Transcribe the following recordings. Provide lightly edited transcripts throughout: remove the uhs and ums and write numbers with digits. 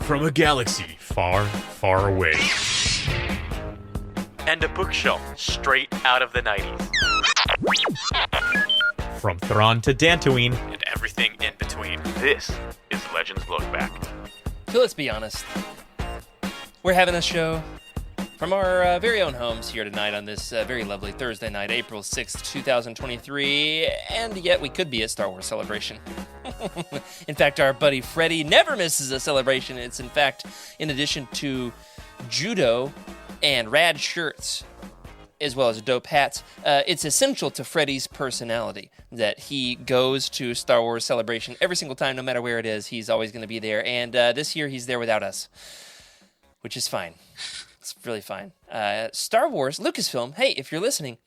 from a galaxy far, far away. And a bookshelf straight out of the 90s. From Thrawn to Dantooine. And everything in between. This is Legends Look Back. So let's be honest. We're having a show from our very own homes here tonight on this very lovely Thursday night, April 6th, 2023, and yet we could be at Star Wars Celebration. In fact, our buddy Freddy never misses a celebration. It's, in fact, in addition to judo and rad shirts, as well as dope hats, it's essential to Freddy's personality that he goes to Star Wars Celebration every single time, no matter where it is. He's always going to be there, and this year he's there without us, which is fine. It's really fine. Star Wars, Lucasfilm, hey, if you're listening,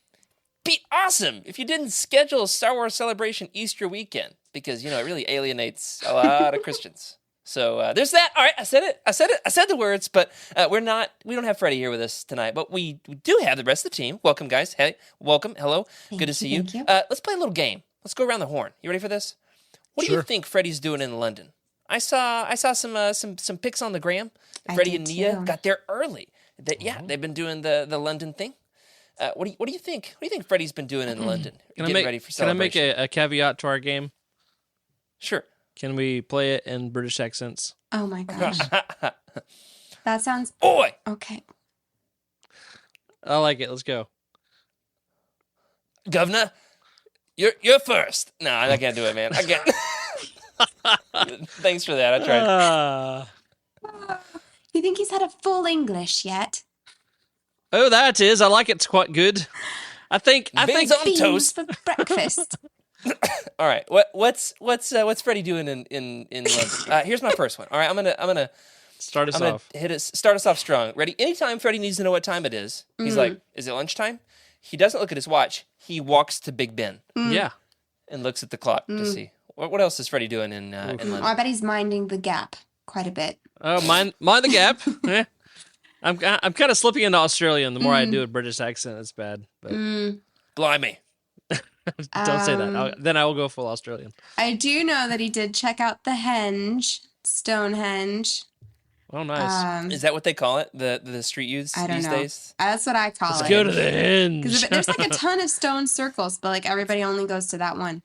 be awesome if you didn't schedule a Star Wars Celebration Easter weekend, because, you know, it really alienates a lot of Christians. So there's that. All right, I said it. I said the words, but we don't have Freddy here with us tonight, but we do have the rest of the team. Welcome, guys. Hey, welcome. Hello. Good to see you. Let's play a little game. Let's go around the horn. You ready for this? What do you think Freddy's doing in London? I saw some pics on the gram. Freddy and Nia got there early. They've been doing the London thing. What do you think? What do you think Freddy's been doing in London? Ready for celebration. Can I make a caveat to our game? Sure. Can we play it in British accents? Oh my gosh. That sounds... Oi! Okay. I like it. Let's go. Governor, you're first. No, I can't do it, man. I can't. Thanks for that. I tried. You think he's had a full English yet? Oh, that is. I like it. It's quite good. I think Beans on Beans toast for breakfast. All right. What's Freddy doing in London? Here's my first one. All right, I'm gonna start us off. Start us off strong. Ready? Anytime Freddy needs to know what time it is, he's like, "Is it lunchtime?" He doesn't look at his watch. He walks to Big Ben. Yeah. And looks at the clock to see what else is Freddy doing in London. I bet he's minding the gap quite a bit. Oh, mind the gap. Yeah. I'm kind of slipping into Australian. The more I do a British accent, it's bad. But Blimey. Don't say that. Then I will go full Australian. I do know that he did check out the Stonehenge. Oh, nice. Is that what they call it? The street use these days? That's what I call it. Let's go to the henge. Because there's like a ton of stone circles, but like everybody only goes to that one.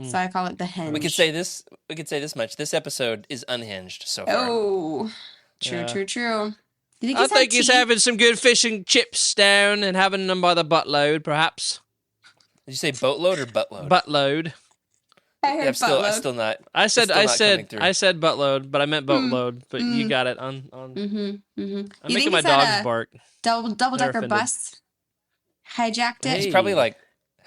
So I call it the henge. We could say this much. This episode is unhinged so far. Oh, true. I think he's having some good fish and chips down and having them by the buttload, perhaps. Did you say boatload or buttload? Buttload. I heard I'm buttload. still not. I said buttload, but I meant boatload. But you got it on. I'm making my dogs bark. Double-decker bus hijacked it. He's probably like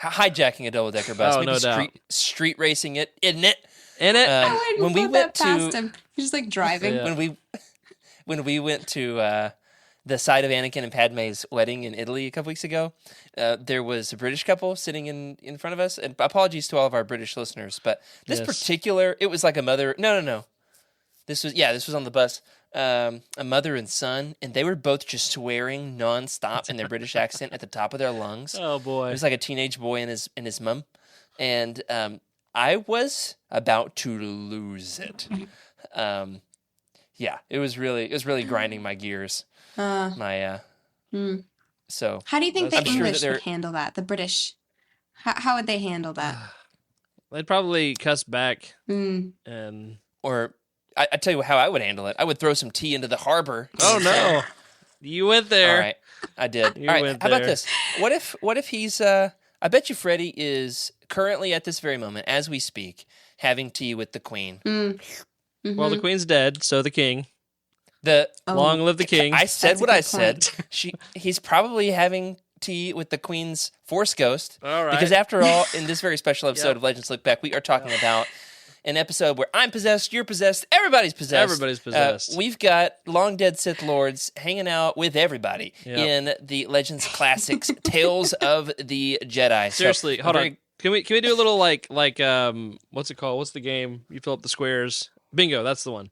hijacking a double-decker bus. Oh, Maybe no doubt. Street racing it, isn't it? I when we went went past to him. He's just like driving. Yeah. When we went to the site of Anakin and Padme's wedding in Italy a couple weeks ago, there was a British couple sitting in front of us. And apologies to all of our British listeners, but this particular, it was like a mother. No. This was on the bus. A mother and son, and they were both just swearing nonstop in their British accent at the top of their lungs. Oh boy! It was like a teenage boy and his mom, and I was about to lose it. It was really grinding my gears. So how do you think the I'm English sure would handle that? The British, how would they handle that? They'd probably cuss back and or. I tell you how I would handle it. I would throw some tea into the harbor. Oh no, you went there. All right, I did. All right, how about this? What if he's? I bet you Freddy is currently at this very moment, as we speak, having tea with the Queen. Well, the Queen's dead, so the King. Long live the King. I said what I said. He's probably having tea with the Queen's Force Ghost. All right. Because after all, in this very special episode of Legends Look Back, we are talking about an episode where I'm possessed, you're possessed, everybody's possessed. Everybody's possessed. We've got long dead Sith Lords hanging out with everybody in the Legends Classics Tales of the Jedi. Seriously, hold on. Can we do a little like what's it called? What's the game? You fill up the squares. Bingo, that's the one.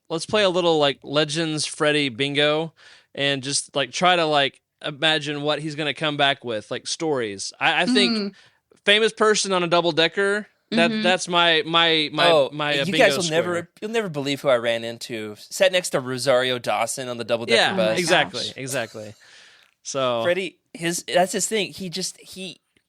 Let's play a little like Legends Freddy bingo and just like try to like imagine what he's gonna come back with, like stories. I think famous person on a double decker Mhm. That's my you bingo guys will square. you'll never believe who I ran into. Sat next to Rosario Dawson on the double decker Yeah, Oh my bus. gosh. exactly. So Freddie, that's his thing.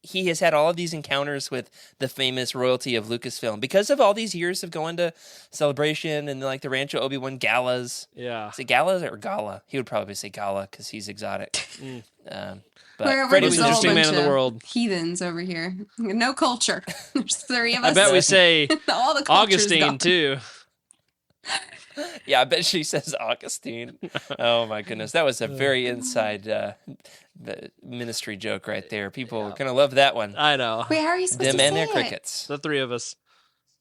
He has had all of these encounters with the famous royalty of Lucasfilm because of all these years of going to Celebration and like the Rancho Obi-Wan galas. yeah, Is it galas or gala? He would probably say gala because he's exotic. Mm. But We're Freddie just was a whole just interesting man bunch in the of world. heathens over here. No culture. There's 3 of us. I bet we say all the culture's Augustine gone. too. Yeah, I bet she says Augustine. Oh my goodness, that was a very inside ministry joke right there. People are gonna love that one. I know. Wait, how are you supposed Them to and say their it? crickets. The 3 of us.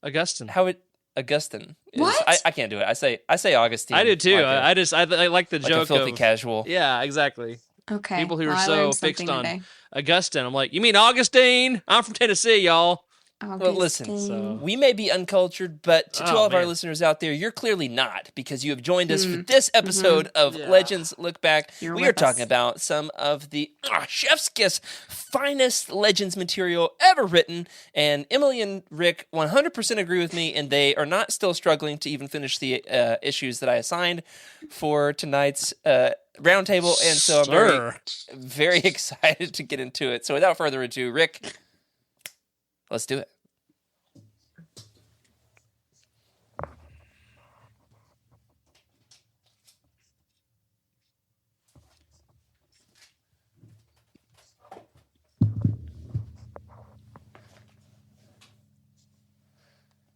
Augustine. How it Augustine? Is, What? I can't do it. I say Augustine. I do too. Like I like the like joke a filthy of casual. yeah, exactly. Okay. People who well, are I so learned fixed something on today. Augustine. I'm like, you mean Augustine? I'm from Tennessee, y'all. Well, listen, Augustine. we may be uncultured, but to all of our man. listeners out there, you're clearly not, because you have joined us for this episode of Yeah. Legends Look Back. You're we with are talking us. about some of the chef's kiss finest Legends material ever written, and Emily and Rick 100% agree with me, and they are not still struggling to even finish the issues that I assigned for tonight's roundtable, and so I'm very, very excited to get into it. So without further ado, Rick, let's do it.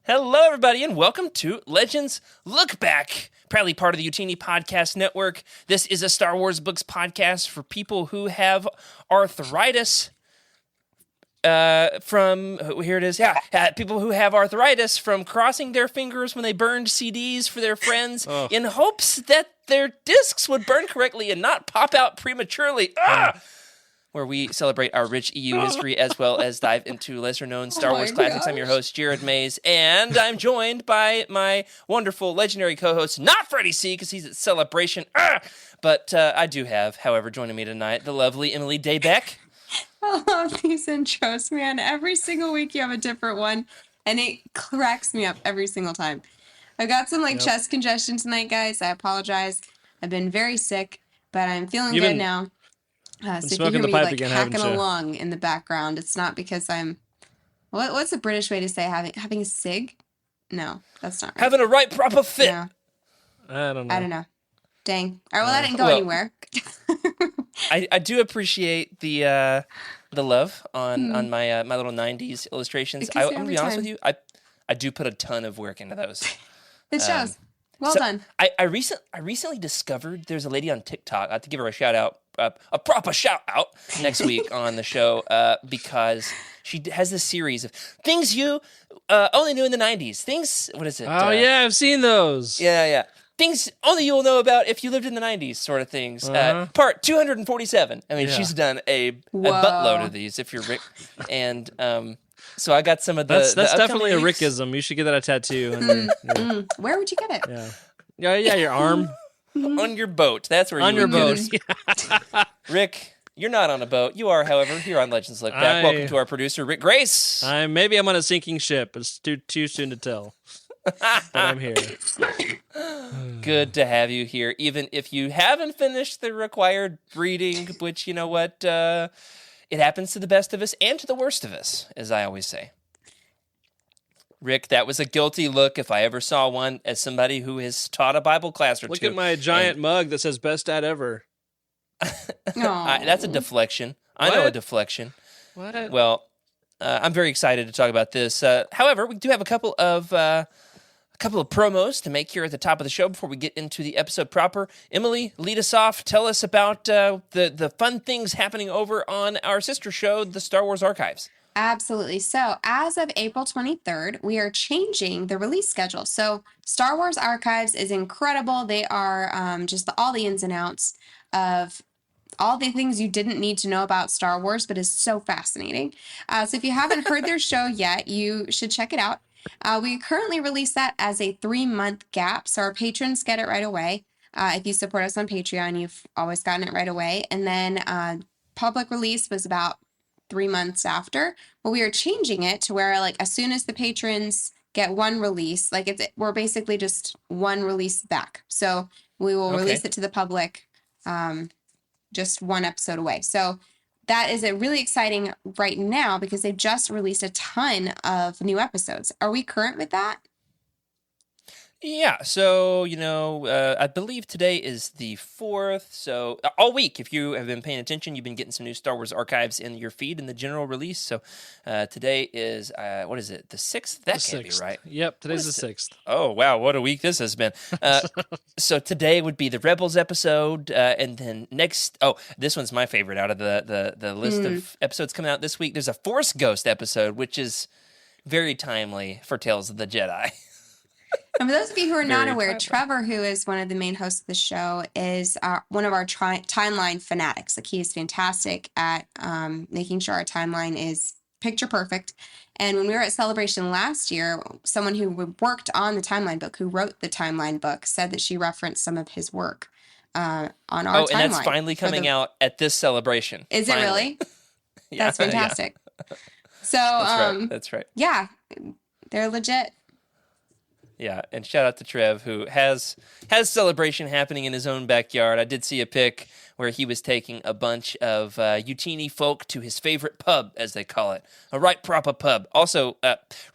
Hello, everybody, and welcome to Legends Look Back, proudly part of the YOUTINI Podcast Network. This is a Star Wars books podcast for people who have arthritis. Here it is. Yeah, people who have arthritis from crossing their fingers when they burned CDs for their friends in hopes that their discs would burn correctly and not pop out prematurely. Where we celebrate our rich EU history as well as dive into lesser-known Star Oh Wars my classics. I'm your host, Jared Mays, and I'm joined by my wonderful legendary co-host, not Freddy C, because he's at Celebration, but I do have, however, joining me tonight, the lovely Emily Daybeck. I love these intros, man. Every single week you have a different one, and it cracks me up every single time. I got some chest congestion tonight, guys. I apologize. I've been very sick, but I'm feeling good now. So if you smoking hear the me pipe again, hacking haven't you? along in the background, it's not because I'm. What's a British way to say having a cig? No, that's not right. Having a right proper fit. No, I don't know. I don't know. Dang. All right, well, that didn't go Well, anywhere. I do appreciate the love on my my little 90s illustrations. It gives I'm me going to every be honest time. with you. I do put a ton of work into those. It shows. Well So, done. I recently discovered there's a lady on TikTok. I have to give her a shout out, a proper shout out next week on the show because she has this series of things you only knew in the 90s. Things, what is it? Oh yeah, I've seen those. Yeah. Things only you'll know about if you lived in the 90s, sort of things. Part 247. I mean, Yeah. she's done a Whoa. buttload of these, if you're Rick. And so I got some of the. That's the definitely a upcoming weeks. Rickism. You should get that a tattoo. On your, Where would you get it? yeah, your arm On your boat. That's where on you your would get boat. it. Rick, you're not on a boat. You are, however, here on Legends Look Back. Welcome to our producer, Rick Grace. Maybe I'm on a sinking ship. It's too soon to tell. But I'm here. Good to have you here, even if you haven't finished the required reading, which, you know what, it happens to the best of us and to the worst of us, as I always say. Rick, that was a guilty look if I ever saw one, as somebody who has taught a Bible class or Look two. at my giant mug that says "Best Dad Ever." That's a deflection. I know a What? deflection. What? Well, I'm very excited to talk about this. However, we do have a couple of promos to make here at the top of the show before we get into the episode proper. Emily, lead us off. Tell us about the fun things happening over on our sister show, the Star Wars Archives. Absolutely. So, as of April 23rd, we are changing the release schedule. So, Star Wars Archives is incredible. They are just all the ins and outs of all the things you didn't need to know about Star Wars, but is so fascinating. So, if you haven't heard their show yet, you should check it out. We currently release that as a 3-month gap, so our patrons get it right away. If you support us on Patreon, you've always gotten it right away. And then public release was about 3 months after. But we are changing it to where like as soon as the patrons get one release, like we're basically just one release back. So we will release it to the public just one episode away. So that is really exciting right now because they've just released a ton of new episodes. Are we current with that? Yeah, so, I believe today is the 4th, so all week, if you have been paying attention, you've been getting some new Star Wars archives in your feed in the general release, so today is, what is it, the 6th? That can't be right. Yep, today's the 6th. Oh, wow, what a week this has been. So today would be the Rebels episode, and then this one's my favorite out of the list of episodes coming out this week. There's a Force Ghost episode, which is very timely for Tales of the Jedi. And for those of you who are not aware, timely. Trevor, who is one of the main hosts of the show, is one of our timeline fanatics. Like he is fantastic at making sure our timeline is picture perfect. And when we were at Celebration last year, someone who worked on the timeline book, who wrote the timeline book, said that she referenced some of his work on our timeline. Oh, and that's finally coming out at this celebration. Is finally. it really? Yeah, That's fantastic. Yeah. So That's right. yeah, they're legit. Yeah, and shout out to Trev, who has celebration happening in his own backyard. I did see a pic where he was taking a bunch of YOUTINI folk to his favorite pub, as they call it, a right proper pub. Also,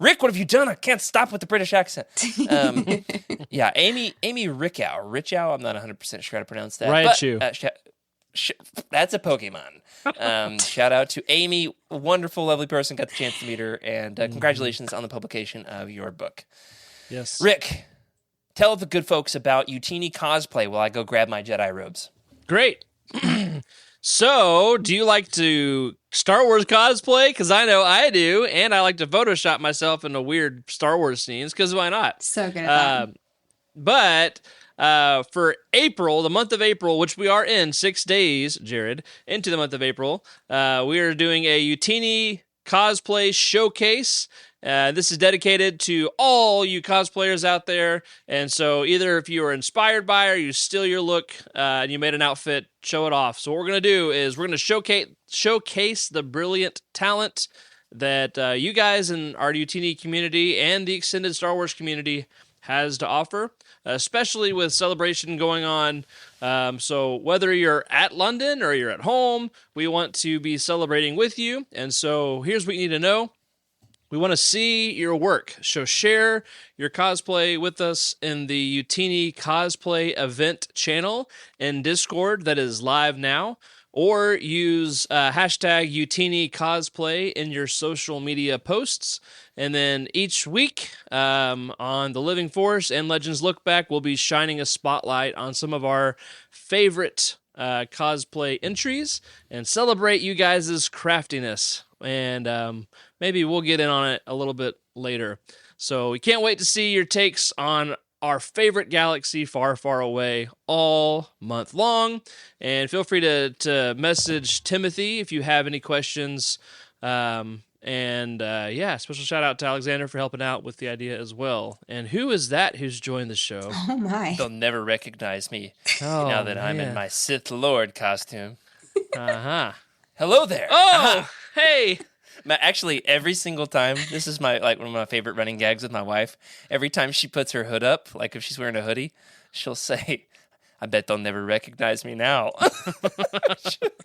Rick, what have you done? I can't stop with the British accent. Yeah, Amy Richow. I'm not 100% sure how to pronounce that. Raichu. That's a Pokemon. Shout out to Amy, wonderful, lovely person. Got the chance to meet her, and congratulations on the publication of your book. Yes. Rick, tell the good folks about YOUTINI cosplay while I go grab my Jedi robes. Great. So, do you like to Star Wars cosplay? Because I know I do, and I like to Photoshop myself into weird Star Wars scenes, because why not? So good at that. But for April, the month of April, which we are in 6 days, Jared, into the month of April, we are doing a YOUTINI cosplay showcase. This is dedicated to all you cosplayers out there, and so either if you are inspired by or you steal your look and you made an outfit, show it off. So what we're going to do is we're going to showcase the brilliant talent that you guys in our YOUTINI community and the extended Star Wars community has to offer, especially with Celebration going on. So whether you're at London or you're at home, we want to be celebrating with you, and so here's what you need to know. We want to see your work, so share your cosplay with us in the YOUTINI cosplay event channel in Discord that is live now, or use hashtag YOUTINI cosplay in your social media posts. And then each week on The Living Force and Legends Look Back, we'll be shining a spotlight on some of our favorite cosplay entries and celebrate you guys' craftiness. And maybe we'll get in on it a little bit later. So we can't wait to see your takes on our favorite galaxy far, far away all month long. And feel free to message Timothy if you have any questions. Special shout out to Alexander for helping out with the idea as well. And who is that who's joined the show? Oh my. They'll never recognize me now that I'm in my Sith Lord costume. Uh-huh. Hello there. Oh, hey. Actually, every single time, this is one of my favorite running gags with my wife. Every time she puts her hood up, like if she's wearing a hoodie, she'll say, I bet they'll never recognize me now.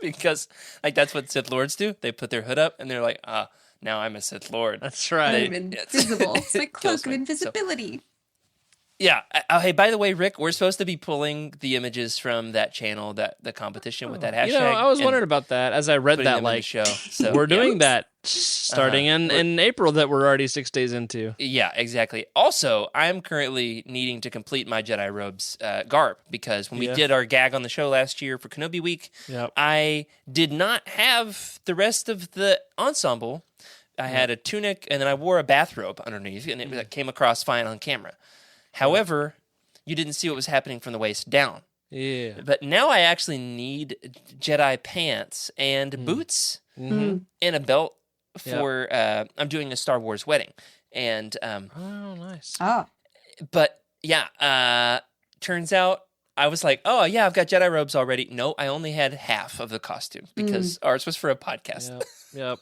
Because that's what Sith Lords do. They put their hood up and they're like, now I'm a Sith Lord. That's right. I'm invisible. It's my cloak of invisibility. Yeah. Hey, by the way, Rick, we're supposed to be pulling the images from that channel, the competition with that hashtag. I was wondering about that as I read that. Show. So, we're doing that starting in April that we're already 6 days into. Yeah, exactly. Also, I'm currently needing to complete my Jedi robes garb because when we did our gag on the show last year for Kenobi Week, I did not have the rest of the ensemble. I had a tunic and then I wore a bathrobe underneath, and it came across fine on camera. However, you didn't see what was happening from the waist down. Yeah. But now I actually need Jedi pants and boots and a belt for I'm doing a Star Wars wedding. And oh, nice. Oh. But yeah, turns out I was like, oh, yeah, I've got Jedi robes already. No, I only had half of the costume because ours was for a podcast. Yep.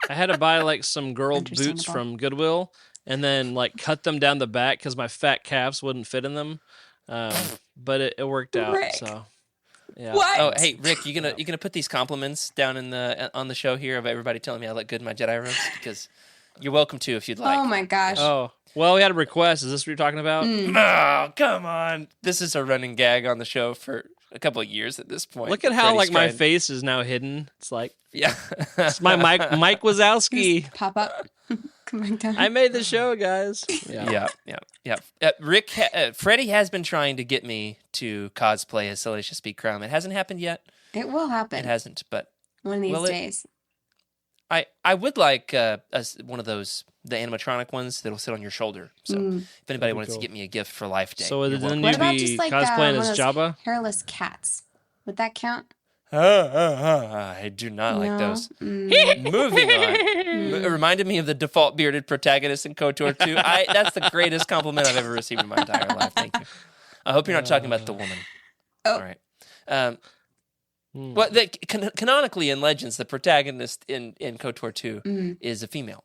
I had to buy like some girl boots Understandable. from Goodwill and then like cut them down the back because my fat calves wouldn't fit in them. But it worked out. Rick. So yeah. What? Oh, hey, Rick, you gonna put these compliments down in the on the show here of everybody telling me I look good in my Jedi robes? Because you're welcome to if you'd like. Oh my gosh. Oh, well, we had a request. Is this what you're talking about? Oh, come on. This is a running gag on the show for a couple of years at this point. Look at how Freddie's like my trying- face is now hidden. It's like Yeah. it's my Mike Wazowski. Just pop up. Come back down. I made the show, guys. Yeah. Rick, Freddie has been trying to get me to cosplay as Salacious B. Crumb. It hasn't happened yet. It will happen It hasn't, but one of these will it? days. I would like one of those, the animatronic ones that'll sit on your shoulder. So if anybody wants cool. to get me a gift for Life Day. So you're then welcome. What you about be just like cosplaying one of as those Jabba? hairless cats? Would that count? I do not like No? those. Mm. Moving on. It reminded me of the default bearded protagonist in KOTOR 2. That's the greatest compliment I've ever received in my entire life. Thank you. I hope you're not talking about the woman. Oh. All right. Well, canonically in Legends, the protagonist in KOTOR 2 is a female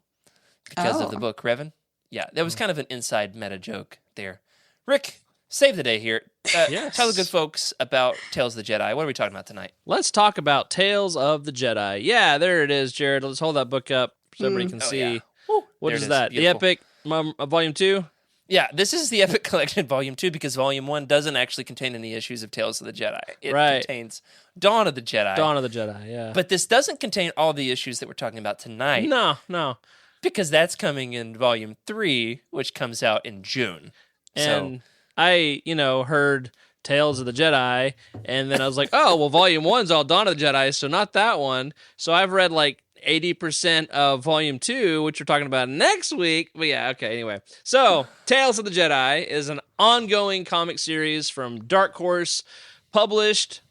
because of the Oh. book Revan. Yeah, that was kind of an inside meta joke there. Rick, save the day here. Yes. Tell the good folks about Tales of the Jedi. What are we talking about tonight? Let's talk about Tales of the Jedi. Yeah, there it is, Jared. Let's hold that book up so everybody can Oh, see. yeah. Woo. What There is it that? Beautiful. The Epic Volume 2? Yeah, this is the Epic Collection Volume 2 because Volume 1 doesn't actually contain any issues of Tales of the Jedi. It Right. contains Dawn of the Jedi. Dawn of the Jedi, yeah. But this doesn't contain all the issues that we're talking about tonight No. because that's coming in Volume 3, which comes out in June. And I, heard Tales of the Jedi, and then I was like, oh, well, Volume 1's all Dawn of the Jedi, so not that one. So I've read like 80% of Volume 2, which we're talking about next week. But yeah, okay, anyway. So, Tales of the Jedi is an ongoing comic series from Dark Horse, published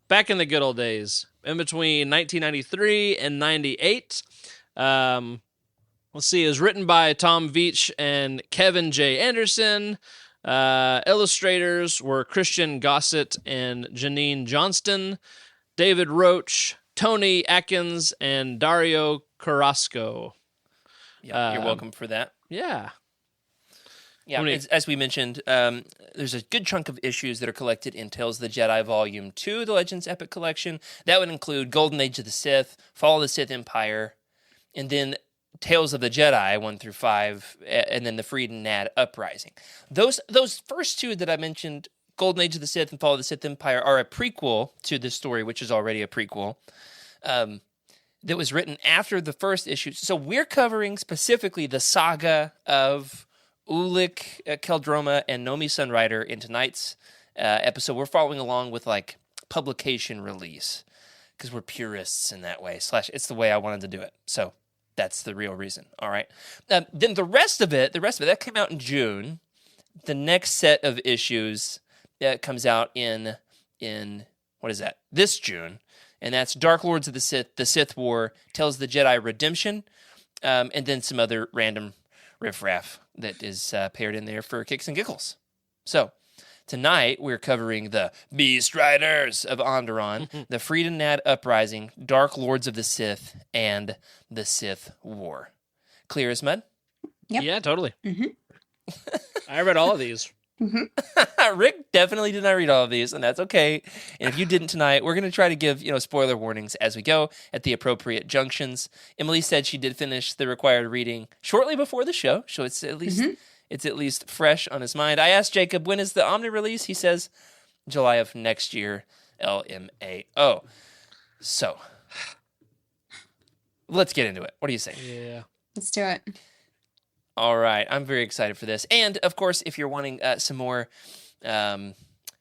back in the good old days, in between 1993 and 98. Let's see, it was written by Tom Veitch and Kevin J. Anderson. Illustrators were Christian Gossett and Janine Johnston, David Roach, Tony Atkins, and Dario Carrasco. Yeah, you're welcome for that. Yeah. Yeah, as we mentioned, there's a good chunk of issues that are collected in Tales of the Jedi Volume 2, the Legends Epic Collection. That would include Golden Age of the Sith, Fall of the Sith Empire, and then Tales of the Jedi 1 through 5, and then the Freed and Nadd Uprising. Those first two that I mentioned, Golden Age of the Sith and Fall of the Sith Empire, are a prequel to this story, which is already a prequel, that was written after the first issue. So we're covering specifically the saga of Ulic Eel Drama and Nomi Sunrider in tonight's episode. We're following along with like publication release because we're purists in that way. / it's the way I wanted to do it. So that's the real reason. All right. Then the rest of it that came out in June. The next set of issues comes out in what is that? This June, and that's Dark Lords of the Sith War, Tales of the Jedi Redemption, and then some other random riffraff that is paired in there for kicks and giggles. So tonight we're covering the Beast Riders of Onderon, the Freed and Nadd Uprising, Dark Lords of the Sith, and the Sith War. Clear as mud? Yep. Yeah, totally. Mm-hmm. I read all of these. Rick definitely did not read all of these, and that's okay. And if you didn't tonight, we're going to try to give spoiler warnings as we go at the appropriate junctions. Emily said she did finish the required reading shortly before the show, so it's at least fresh on his mind. I asked Jacob, when is the Omni release? He says July of next year, LMAO. So let's get into it. What do you say? Yeah. Let's do it. All right. I'm very excited for this. And, of course, if you're wanting some more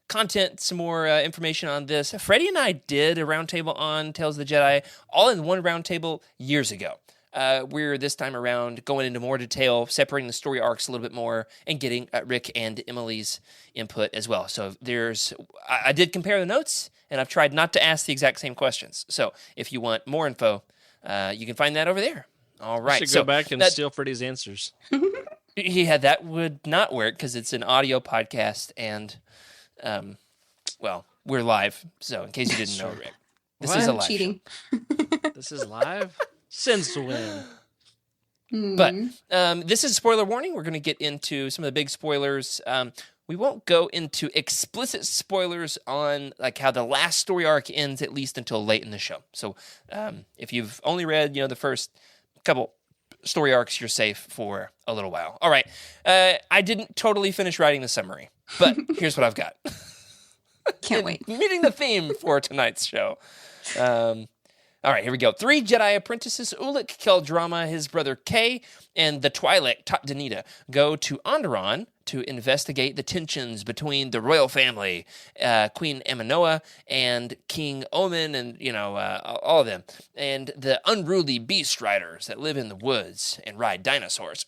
content, some more information on this, Freddy and I did a roundtable on Tales of the Jedi, all in one roundtable years ago. We're this time around going into more detail, separating the story arcs a little bit more, and getting Rick and Emily's input as well. So I did compare the notes, and I've tried not to ask the exact same questions. So if you want more info, you can find that over there. All right. I should go back and steal Freddy's answers. Yeah, that would not work because it's an audio podcast, and well, we're live, so in case you didn't know, Rick, this is a live Cheating. This is live? Since when? But this is a spoiler warning. We're going to get into some of the big spoilers. We won't go into explicit spoilers on like how the last story arc ends, at least until late in the show. So if you've only read, the first couple story arcs, you're safe for a little while. All right. I didn't totally finish writing the summary, but here's what I've got. Can't wait. Meeting the theme for tonight's show. All right, here we go. 3 Jedi apprentices, Ulic Eel Drama, his brother Kay, and the Twi'lek Topdanita go to Onderon to investigate the tensions between the royal family, Queen Aminoa and King Omen, and all of them, and the unruly beast riders that live in the woods and ride dinosaurs.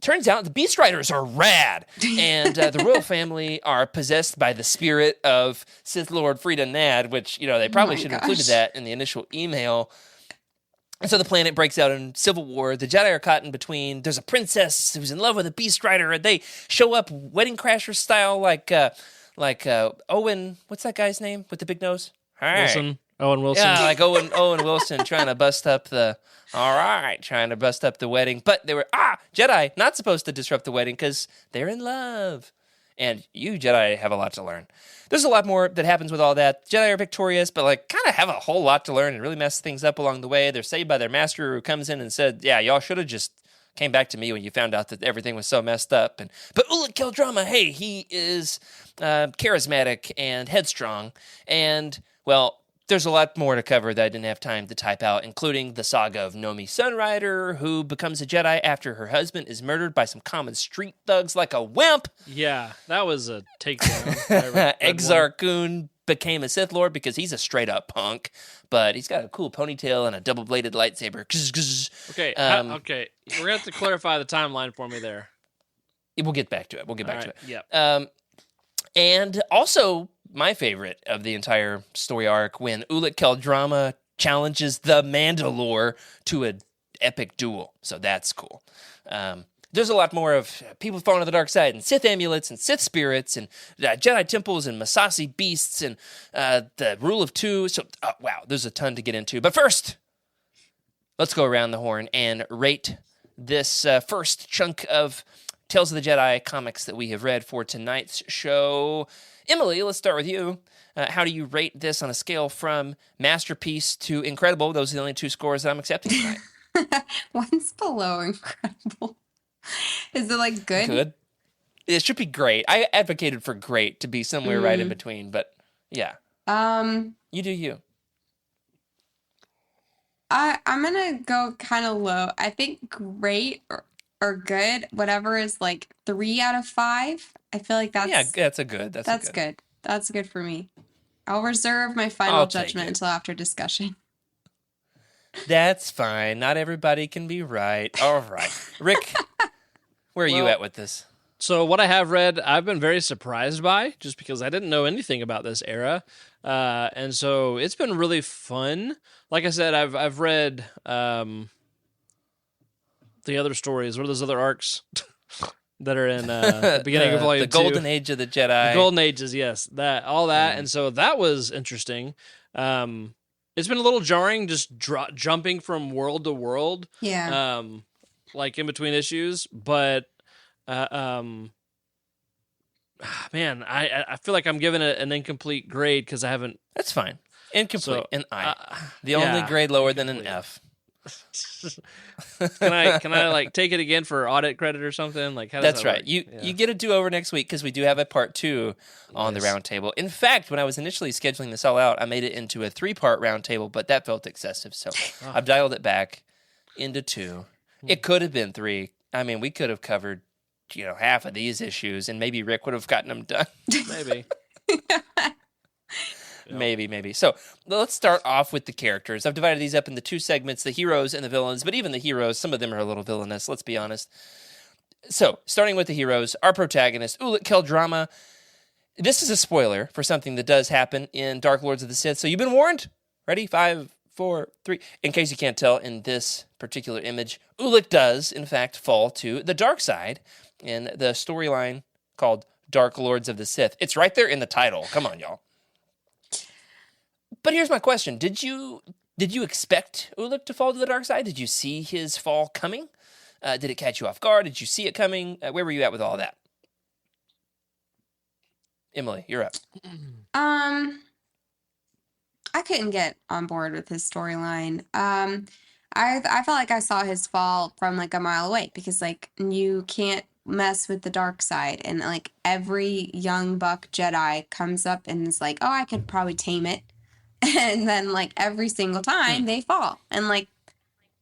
Turns out the beast riders are rad, and the royal family are possessed by the spirit of Sith Lord Frida Nadd, which they probably should have included that in the initial email. And so the planet breaks out in civil war. The Jedi are caught in between. There's a princess who's in love with a beast rider, and they show up Wedding Crashers style, like Owen. What's that guy's name with the big nose? Hi. Wilson. Owen Wilson. Yeah, like Owen Wilson trying to bust up the. Trying to bust up the wedding, but they were Jedi not supposed to disrupt the wedding because they're in love. And you Jedi have a lot to learn. There's a lot more that happens with all that. Jedi are victorious, but kind of have a whole lot to learn and really mess things up along the way. They're saved by their master who comes in and said, yeah, y'all should have just came back to me when you found out that everything was so messed up. But Ulic Eel Drama, hey, he is charismatic and headstrong. And, well, there's a lot more to cover that I didn't have time to type out, including the saga of Nomi Sunrider, who becomes a Jedi after her husband is murdered by some common street thugs like a wimp. Yeah, that was a takedown. Exar Kun became a Sith Lord because he's a straight-up punk, but he's got a cool ponytail and a double-bladed lightsaber. Okay, okay. We're going to have to clarify the timeline for me there. We'll get back to it. Yep. And also, my favorite of the entire story arc, when Ulic Eel Drama challenges the Mandalore to an epic duel. So that's cool. There's a lot more of people falling to the dark side, and Sith amulets, and Sith spirits, and Jedi temples, and Masasi beasts, and the rule of 2. So, wow, there's a ton to get into. But first, let's go around the horn and rate this first chunk of Tales of the Jedi comics that we have read for tonight's show. Emily, let's start with you. How do you rate this on a scale from masterpiece to incredible? Those are the only 2 scores that I'm accepting tonight. One's below incredible. Is it good? Good. It should be great. I advocated for great to be somewhere right in between, but yeah. You do you. I'm gonna go kind of low. I think great or good, whatever is 3 out of 5. I feel like that's that's a good. That's good. That's good for me. I'll reserve my final judgment until after discussion. That's fine. Not everybody can be right. All right, Rick, where are you at with this? So what I have read, I've been very surprised by, just because I didn't know anything about this era, and so it's been really fun. Like I said, I've read the other stories. What are those other arcs that are in the beginning of Volume 2? The Golden Age of the Jedi. The Golden Ages, yes. All that. And so that was interesting. It's been a little jarring just jumping from world to world. Yeah. In between issues. But, man, I feel like I'm giving it an incomplete grade because I haven't... That's fine. Incomplete. So, an I. The only grade lower than an F. Can I take it again for audit credit or something? How does That's that right. work? You get a do-over next week because we do have a part 2 on the round table. In fact, when I was initially scheduling this all out, I made it into a 3-part round table, but that felt excessive, so I've dialed it back into 2. It could have been 3. I mean, we could have covered half of these issues, and maybe Rick would have gotten them done. Maybe. Maybe. So let's start off with the characters. I've divided these up into 2 segments, the heroes and the villains, but even the heroes, some of them are a little villainous, let's be honest. So, starting with the heroes, our protagonist, Ulic Eel Drama. This is a spoiler for something that does happen in Dark Lords of the Sith, so you've been warned. Ready? 5, 4, 3. In case you can't tell, in this particular image, Ulic does, in fact, fall to the dark side in the storyline called Dark Lords of the Sith. It's right there in the title. Come on, y'all. But here's my question. Did you expect Ulic to fall to the dark side? Did you see his fall coming? Did it catch you off guard? Did you see it coming? Where were you at with all that? Emily, you're up. I couldn't get on board with his storyline. I felt like I saw his fall from like a mile away because like you can't mess with the dark side, and like every young buck Jedi comes up and is like, oh, I could probably tame it, and then like every single time they fall, and like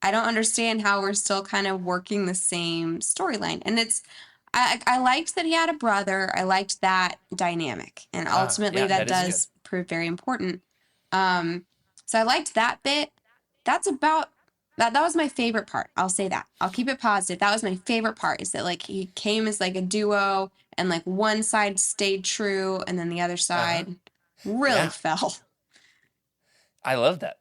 I don't understand how we're still kind of working the same storyline. And I liked that he had a brother. I liked that dynamic, and ultimately yeah, that that is does prove very important. So I liked that bit. That's about that. That was my favorite part. I'll say that. I'll keep it positive. That was my favorite part. Is that like he came as like a duo, and like one side stayed true, and then the other side really fell. I love that.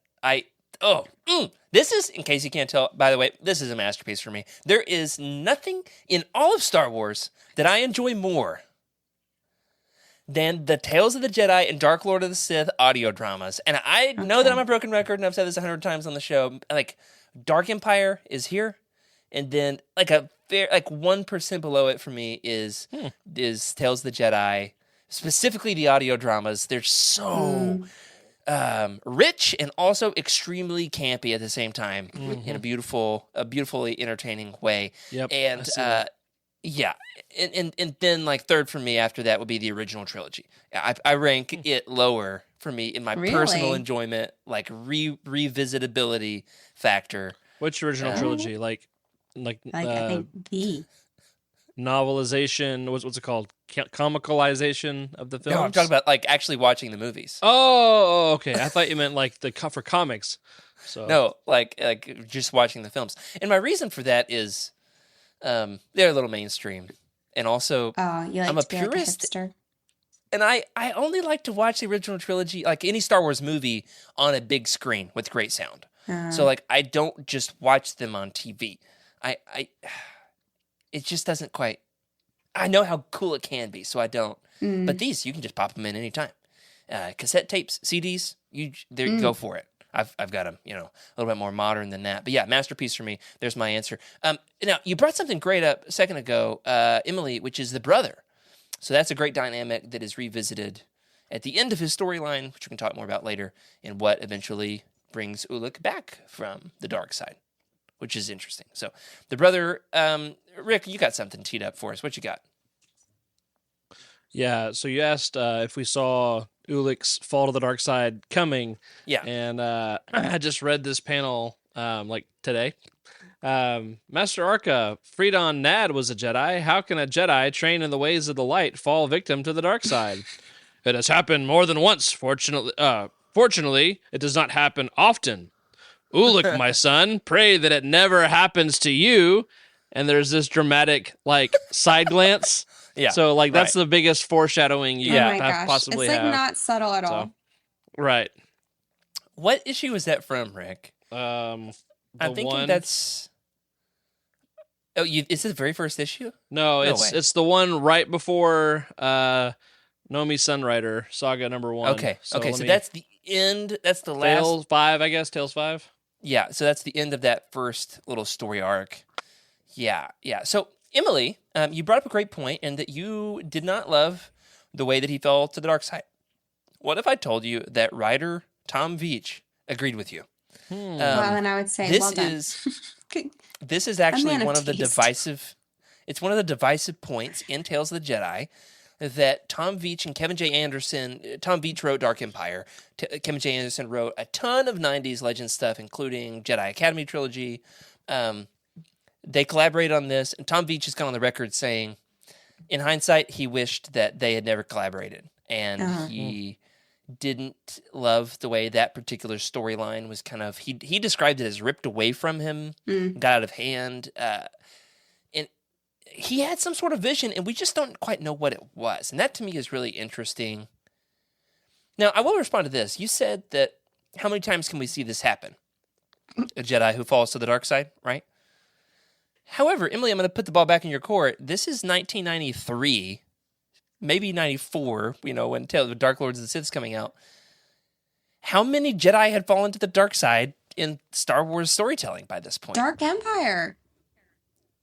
This is, in case you can't tell, by the way, this is a masterpiece for me. There is nothing in all of Star Wars that I enjoy more than the Tales of the Jedi and Dark Lord of the Sith audio dramas. And I know that I'm a broken record, and I've said this 100 times on the show. Like, Dark Empire is here, and then like 1% below it for me is Tales of the Jedi, specifically the audio dramas. They're so rich and also extremely campy at the same time in a beautifully entertaining way. Yep, and and then like third for me after that would be the original trilogy. I rank it lower for me in my personal enjoyment, like revisitability factor. Which original trilogy? Like I think the novelization. What's it called? Comicalization of the films. No, I'm talking about like actually watching the movies. Oh, okay. I thought you meant like for comics. So no, like just watching the films. And my reason for that is, they're a little mainstream, and also I'm a purist. Like and I only like to watch the original trilogy, like any Star Wars movie, on a big screen with great sound. So like I don't just watch them on TV. It just doesn't quite. I know how cool it can be, so I don't. But these, you can just pop them in anytime. Cassette tapes, CDs, go for it. I've got them, a little bit more modern than that. But yeah, masterpiece for me. There's my answer. Now, you brought something great up a second ago, Emily, which is the brother. So that's a great dynamic that is revisited at the end of his storyline, which we can talk more about later, and what eventually brings Ulic back from the dark side, which is interesting. So the brother, Rick, you got something teed up for us. What you got? Yeah, so you asked if we saw Ulic's fall to the dark side coming. Yeah. And I just read this panel like today. Master Arca, Freedon Nadd was a Jedi. How can a Jedi trained in the ways of the light fall victim to the dark side? It has happened more than once. Fortunately, it does not happen often. Ulic, my son, pray that it never happens to you. And there's this dramatic like side glance. Yeah. So like that's the biggest foreshadowing you possibly it's like have. not subtle at all. Right. What issue is that from, Rick? I'm thinking that's. Oh, is this the very first issue? No, it's the one right before Nomi Sunrider saga number 1. Okay. So that's the end. That's the last. Tales 5, I guess. Tales 5. Yeah. So that's the end of that first little story arc. Yeah. So Emily, you brought up a great point, and that you did not love the way that he fell to the dark side. What if I told you that writer Tom Veitch agreed with you? Well, then I would say, This is actually one of the divisive. It's one of the divisive points in Tales of the Jedi that Tom Veitch and Kevin J. Anderson. Tom Veitch wrote Dark Empire. Kevin J. Anderson wrote a ton of '90s legend stuff, including Jedi Academy trilogy. They collaborate on this, and Tom Veitch has gone on the record saying, in hindsight, he wished that they had never collaborated, and he didn't love the way that particular storyline was kind of. He described it as ripped away from him, got out of hand, and he had some sort of vision, and we just don't quite know what it was, and that to me is really interesting. Now, I will respond to this. You said that how many times can we see this happen? A Jedi who falls to the dark side, right? However, Emily, I'm going to put the ball back in your court. This is 1993. maybe 94, when Tale of the Dark Lords of the Sith's coming out, how many Jedi had fallen to the dark side in Star Wars storytelling by this point? Dark Empire.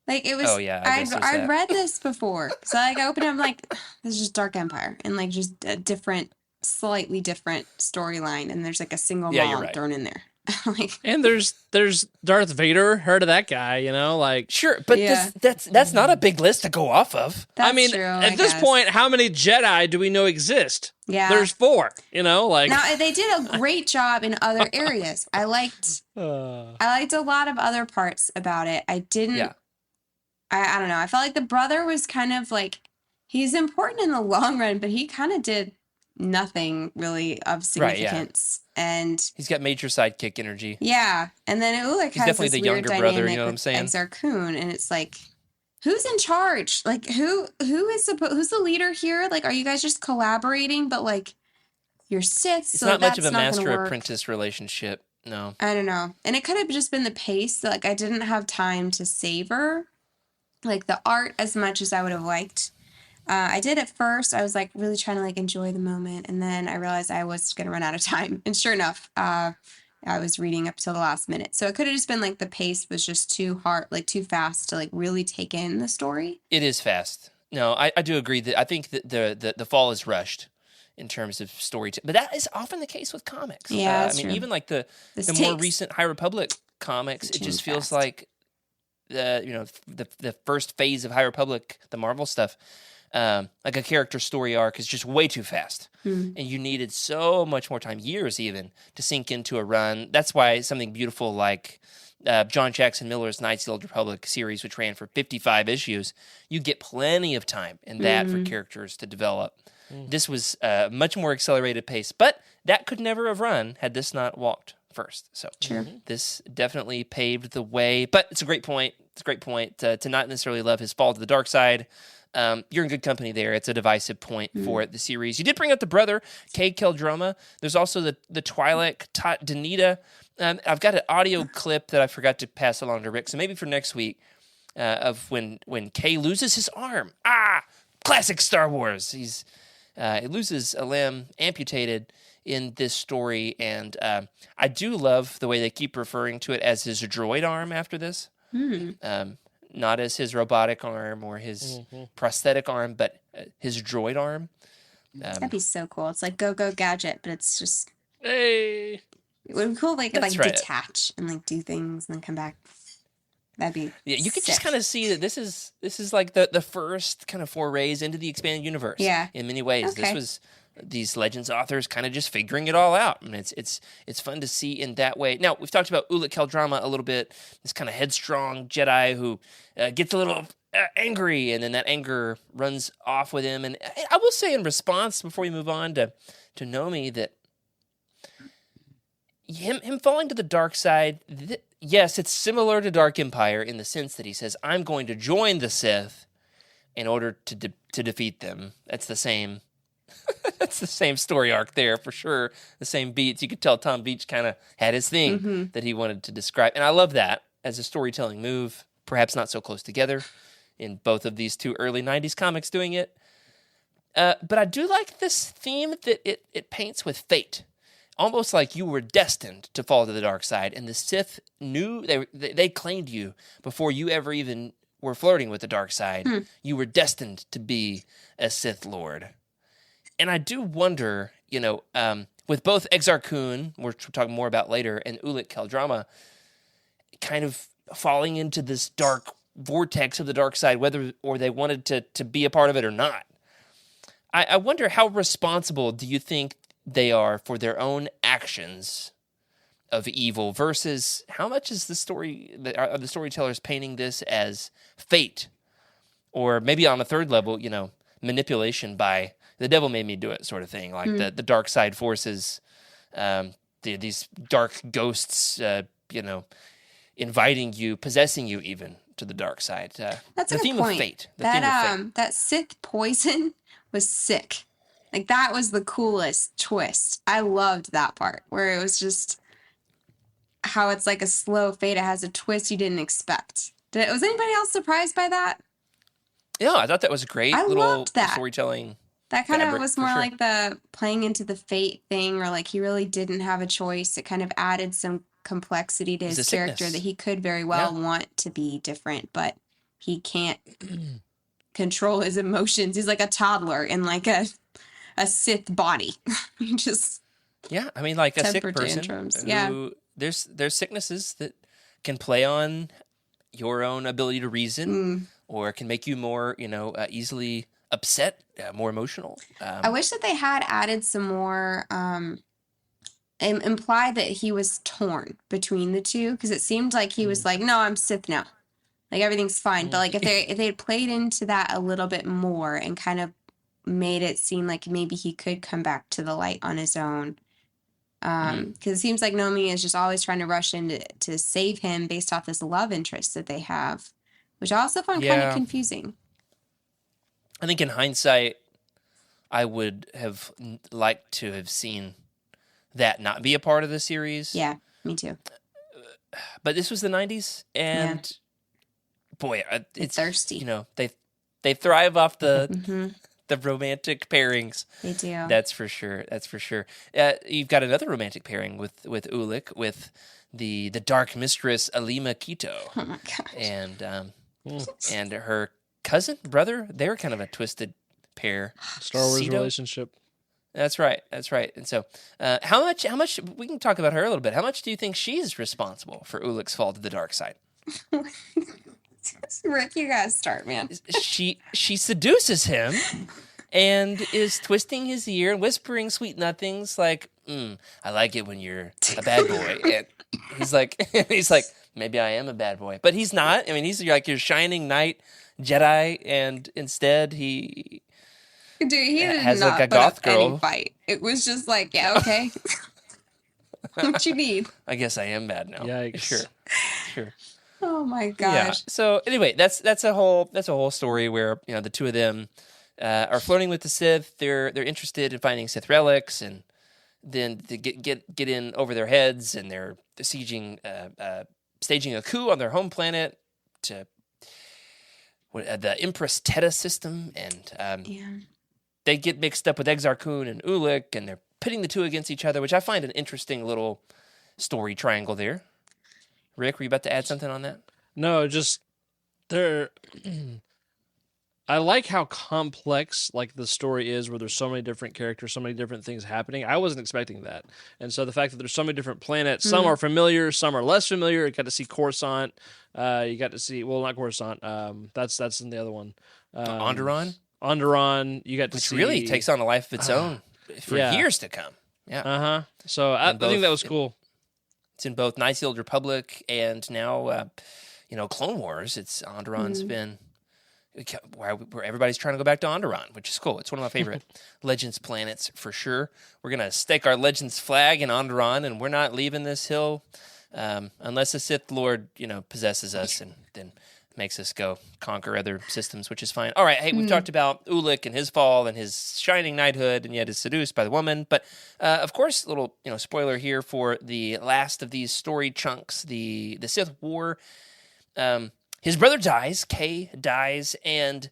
Like, it was. Oh, yeah, I guess it was I'd that. read this before. So, like, I opened it, I'm like, this is just Dark Empire. And, like, just a slightly different storyline. And there's, like, a single Yeah, you're mom right. thrown in there. Like, And there's Darth Vader. Heard of that guy? Like. Sure, but Yeah. that's not a big list to go off of. that's I mean, true, at I this guess. point, how many Jedi do we know exist? Yeah. There's 4. Like. Now, they did a great job in other areas. I liked a lot of other parts about it. I didn't. Yeah. I don't know. I felt like the brother was kind of like, he's important in the long run, but he kind of did nothing really of Right, yeah. significance. And He's got major sidekick energy. yeah, and then Ulic He's has definitely this the weird younger brother, dynamic you know what I'm with saying? Exar Kun, and it's like, who's in charge? Like, who's the leader here? Like, are you guys just collaborating? But like, you're Siths, It's so not much of that's a not gonna work. master-apprentice relationship. No. I don't know. And it could have just been the pace. Like, I didn't have time to savor, like, the art as much as I would have liked. I did at first. I was, like, really trying to, like, enjoy the moment. And then I realized I was going to run out of time. And sure enough, I was reading up till the last minute. So it could have just been, like, the pace was just too hard, like, too fast to, like, really take in the story. It is fast. No, I do agree that I think that the fall is rushed in terms of storytelling. But that is often the case with comics. Yeah, that's I mean, true. even like the This more takes- recent High Republic comics, it Too just feels fast. like the first phase of High Republic, the Marvel stuff, like a character story arc is just way too fast. Hmm. And you needed so much more time, years even, to sink into a run. That's why something beautiful like John Jackson Miller's Knights of the Old Republic series, which ran for 55 issues, you get plenty of time in that for characters to develop. This was a much more accelerated pace, but that could never have run had this not walked first. So Sure. this definitely paved the way. But it's a great point. It's a great point to not necessarily love his fall to the dark side. You're in good company there. It's a divisive point for the series. You did bring up the brother, Kay Keldroma. There's also the Twi'lek Tot Danita. I've got an audio clip that I forgot to pass along to Rick, so maybe for next week, of when Kay loses his arm. Classic Star Wars. He loses a limb, amputated in this story, and I do love the way they keep referring to it as his droid arm after this. Not as his robotic arm or his prosthetic arm, but his droid arm. That'd be so cool. It's like Go Go Gadget, but it's just, Hey. it would be cool if they could, That's like, right. detach and, like, do things and then come back. That'd be Yeah, you could just sick. kind of see that this is like the first kind of forays into the expanded universe. Yeah. In many ways, Okay. this was these Legends authors kind of just figuring it all out, and it's fun to see in that way. Now we've talked about Ulic Eel Drama a little bit. This kind of headstrong Jedi who gets a little angry, and then that anger runs off with him. And I will say, in response, before we move on to Nomi, that him falling to the dark side, yes, it's similar to Dark Empire in the sense that he says, I'm going to join the Sith in order to defeat them. That's the same that's the same story arc there for sure. The same beats. You could tell Tom Beach kind of had his thing that he wanted to describe. And I love that as a storytelling move, perhaps not so close together in both of these two early 90s comics doing it. But I do like this theme that it paints with fate. Almost like you were destined to fall to the dark side, and the Sith knew they claimed you before you ever even were flirting with the dark side. You were destined to be a Sith Lord. And I do wonder, with both Exar Kun, which we'll talk more about later, and Ulic Eel Drama, kind of falling into this dark vortex of the dark side, whether or they wanted to be a part of it or not. I wonder, how responsible do you think they are for their own actions of evil versus how much is the storytellers painting this as fate, or maybe on a third level, manipulation by the devil made me do it sort of thing, like the dark side forces, these dark ghosts, inviting you, possessing you even to the dark side. That's the a good theme point. of fate. The theme of fate. That Sith poison was sick. Like, that was the coolest twist. I loved that part where it was just how it's like a slow fade. It has a twist you didn't expect. Was anybody else surprised by that? Yeah, I thought that was a great I little loved that. storytelling That kind of fabric, was for more sure. like the playing into the fate thing, or like he really didn't have a choice. It kind of added some complexity to It's a his character that sickness. he could very Yeah. well want to be different, but he can't control his emotions. He's like a toddler in like a Sith body. He just Yeah, I mean, like a sick temper person tantrums. Yeah. who there's sicknesses that can play on your own ability to reason, or can make you more, easily upset, more emotional. I wish that they had added some more imply that he was torn between the two, because it seemed like he was like, no, I'm Sith now. Like everything's fine. But like if they had played into that a little bit more and kind of made it seem like maybe he could come back to the light on his own. Because it seems like Nomi is just always trying to rush in to save him based off this love interest that they have, which I also found kind of Yeah. confusing. I think in hindsight, I would have liked to have seen that not be a part of the series. Yeah, me too. But this was the 90s, and boy, it's thirsty. They thrive off the Hmm. the romantic pairings. They do. That's for sure. That's for sure. You've got another romantic pairing with Ulic, with the dark mistress Alima Quito, Oh my gosh. and her cousin brother. They're kind of a twisted pair. Star Wars Cedo? relationship. That's right. That's right. And so, how much? We can talk about her a little bit. How much do you think she's responsible for Ulic's fall to the dark side? Rick, you gotta start, man. She seduces him and is twisting his ear and whispering sweet nothings like, I like it when you're a bad boy. And he's like, maybe I am a bad boy. But he's not. I mean, he's like your shining knight Jedi, and instead he Dude, he did has, not like, a put up goth girl. any fight. It was just like, yeah, okay. What you need? I guess I am bad now. Yikes. Sure. Oh my Yeah. gosh. So anyway, that's a whole story where the two of them are flirting with the Sith. They're interested in finding Sith relics, and then they get in over their heads, and they're staging a coup on their home planet to the Empress Teta system, and Yeah. they get mixed up with Exar Kun and Ulic, and they're pitting the two against each other, which I find an interesting little story triangle there. Rick, were you about to add something on that? No, just there. I like how complex like the story is, where there's so many different characters, so many different things happening. I wasn't expecting that, and so the fact that there's so many different planets, some are familiar, some are less familiar. You got to see Coruscant. You got to see not Coruscant. That's in the other one. Onderon, Onderon. You got to which see really takes on a life of its own for yeah. years to come. Yeah, So I both- think that was cool. it's in both Knights of the Old Republic and now, Clone Wars. It's Onderon's been where everybody's trying to go back to Onderon, which is cool. It's one of my favorite Legends planets for sure. We're gonna stake our Legends flag in Onderon, and we're not leaving this hill unless a Sith Lord, possesses us and then makes us go conquer other systems, which is fine. All right, hey, we've talked about Ulic and his fall and his shining knighthood, and yet is seduced by the woman. But of course, little spoiler here for the last of these story chunks, the Sith War. His brother dies, Kay dies, and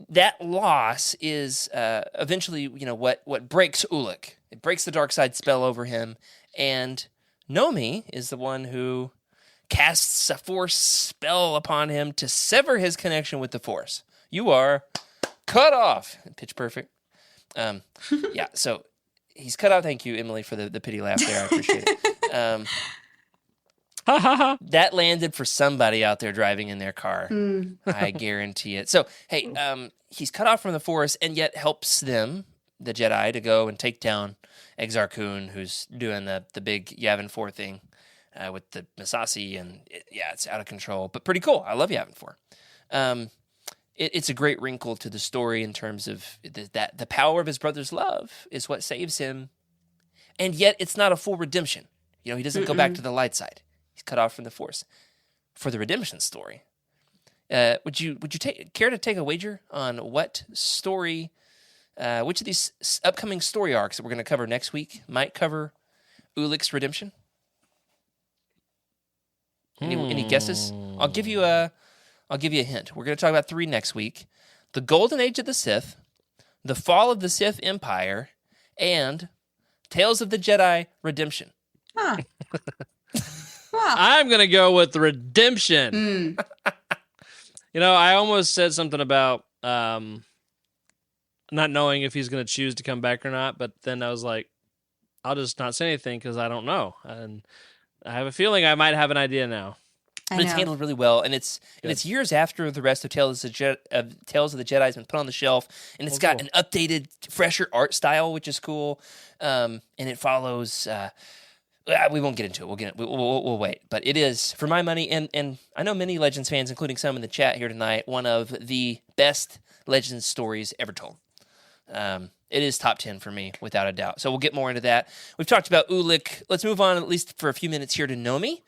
that loss is eventually, what breaks Ulic. It breaks the dark side spell over him, and Nomi is the one who casts a force spell upon him to sever his connection with the Force. You are cut off. Pitch perfect. Yeah, so he's cut off. Thank you, Emily, for the pity laugh there. I appreciate it. That landed for somebody out there driving in their car. I guarantee it. So, hey, he's cut off from the Force and yet helps them, the Jedi, to go and take down Exar Kun, who's doing the big Yavin 4 thing with the Masasi, and it's out of control, but pretty cool. I love Yavin 4. It's a great wrinkle to the story in terms of that the power of his brother's love is what saves him, and yet it's not a full redemption. He doesn't go back to the light side. He's cut off from the Force. For the redemption story, would you care to take a wager on what story, which of these upcoming story arcs that we're going to cover next week might cover Ulic's redemption? Any guesses? I'll give you a hint. We're going to talk about 3 next week: the Golden Age of the Sith, The Fall of the Sith Empire, and Tales of the Jedi Redemption. Huh. Wow. I'm gonna go with Redemption. Mm. I almost said something about not knowing if he's gonna choose to come back or not, but then I was like, I'll just not say anything because I don't know, and I have a feeling I might have an idea now. I But it's know. handled really well, and it's years after the rest of Tales of the Jedi has been put on the shelf, and it's got cool. an updated, fresher art style, which is cool. And it follows. We won't get into it. We'll wait. But it is, for my money, and I know many Legends fans, including some in the chat here tonight, one of the best Legends stories ever told. It is top 10 for me, without a doubt. So we'll get more into that. We've talked about Ulic. Let's move on, at least for a few minutes here, to Nomi.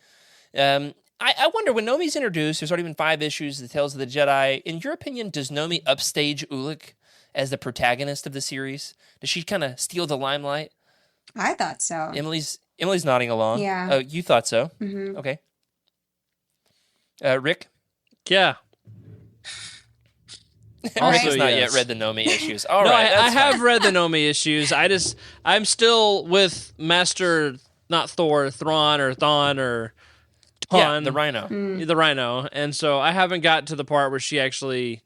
I wonder, when Nomi's introduced, there's already been 5 issues of the Tales of the Jedi. In your opinion, does Nomi upstage Ulic as the protagonist of the series? Does she kind of steal the limelight? I thought so. Emily's nodding along. Yeah. Oh, you thought so? Mm-hmm. Okay. Rick? Yeah. Rick Also, has not yes. yet read the Nomi issues. All No, right. I that's fine. have read the Nomi issues. I'm still with Master, not Thor, Thrawn or Thon or Ton. Yeah, the Rhino. The Rhino. And so I haven't got to the part where she actually,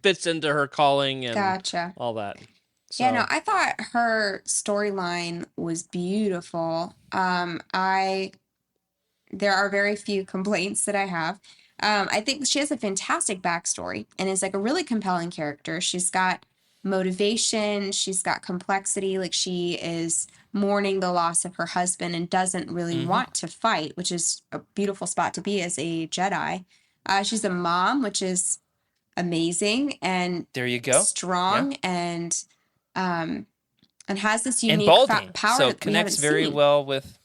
fits into her calling and Gotcha. all that. So, Yeah, no, I thought her storyline was beautiful. There are very few complaints that I have. I think she has a fantastic backstory and is like a really compelling character. She's got motivation, she's got complexity. Like, she is mourning the loss of her husband and doesn't really want to fight, which is a beautiful spot to be as a Jedi. She's a mom, which is amazing and There you go. strong, and has this unique And balding. power So that it connects we haven't very seen. well with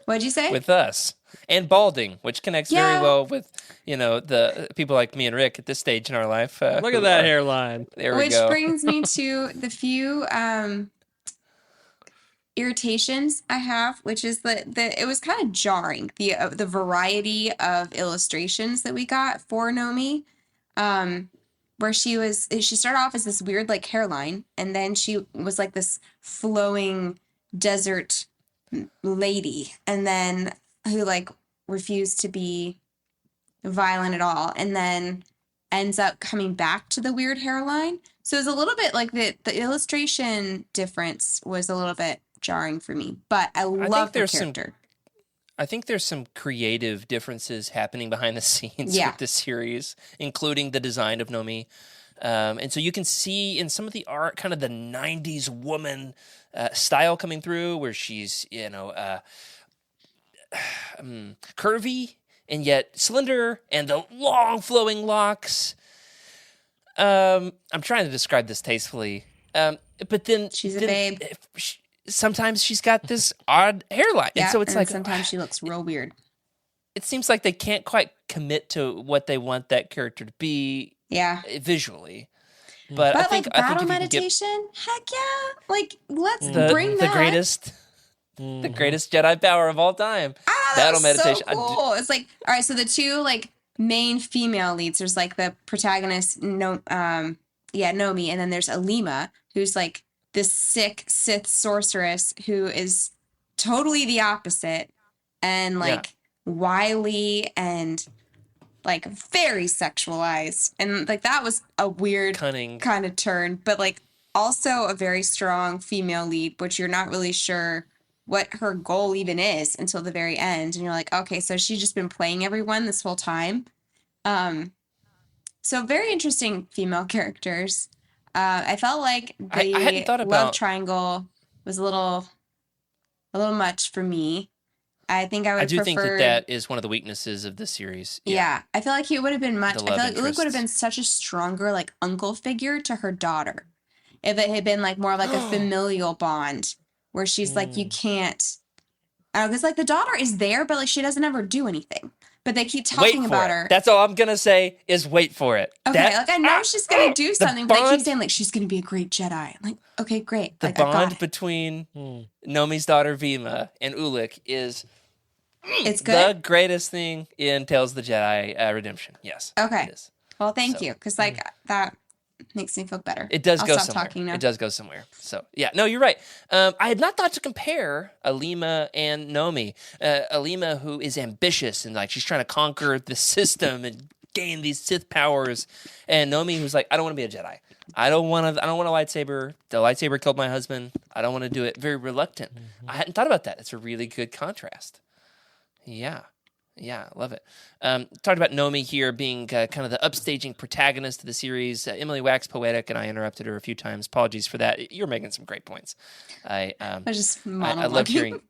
What'd you say? us. And balding, which connects Yeah. very well with, the people like me and Rick at this stage in our life. look who at that are- hairline. There we Which go. brings me to the few irritations I have, which is that it was kind of jarring, the variety of illustrations that we got for Nomi, where she started off as this weird like hairline, and then she was like this flowing desert lady, and then who like refused to be violent at all, and then ends up coming back to the weird hairline. So it was a little bit like the illustration difference was a little bit jarring for me, but I love the there's character. I think there's some creative differences happening behind the scenes Yeah. with this series, including the design of Nomi. And so you can see in some of the art kind of the 90s woman style coming through, where she's, curvy and yet slender, and the long flowing locks. I'm trying to describe this tastefully. But then She's a babe. Sometimes she's got this odd hairline. Yeah, And so it's like, sometimes she looks real weird. it seems like they can't quite commit to what they want that character to be Yeah. visually. But I But think like I think battle if you can get meditation, heck yeah! Like, let's the bring that. the greatest Jedi power of all time. Ah, Battle that was meditation. so cool. It's like, all right, so the two like main female leads. There's like the protagonist, Nomi, and then there's Alima, who's like this sick Sith sorceress who is totally the opposite, and like wily and like very sexualized, and like that was a weird Cunning. kind of turn, but like also a very strong female lead, which you're not really sure what her goal even is until the very end, and you're like, okay, so she's just been playing everyone this whole time. So very interesting female characters. I felt like the I hadn't thought love about- triangle was a little much for me. I think I would I do think prefer. that is one of the weaknesses of this series. Yeah, I feel like it would have been much. The I feel love like Ulic would have interests. been such a stronger like uncle figure to her daughter, if it had been like more like a familial bond where she's like, you can't. Because like the daughter is there, but like she doesn't ever do anything. But they keep talking Wait for about it. her. That's all I'm gonna say is wait for it. Okay, like I know she's gonna do something, but they keep bond- saying like she's gonna be a great Jedi. I'm like, okay, great. The Like, I got bond it. between Nomi's daughter Vima and Ulic is It's the good. greatest thing in Tales of the Jedi Redemption. Yes. Okay. It is. Well, thank So, you, because like that makes me feel better. It does I'll go stop somewhere. talking now. It does go somewhere. So, yeah. No, you're right. I had not thought to compare Alima and Nomi. Alima, who is ambitious and like she's trying to conquer the system and gain these Sith powers, and Nomi, who's like, I don't want to be a Jedi. I don't want a lightsaber. The lightsaber killed my husband. I don't want to do it. Very reluctant. I hadn't thought about that. It's a really good contrast. Yeah. Yeah, love it. Talked about Nomi here being kind of the upstaging protagonist of the series. Emily waxed poetic, and I interrupted her a few times. Apologies for that. You're making some great points. I just I loved hearing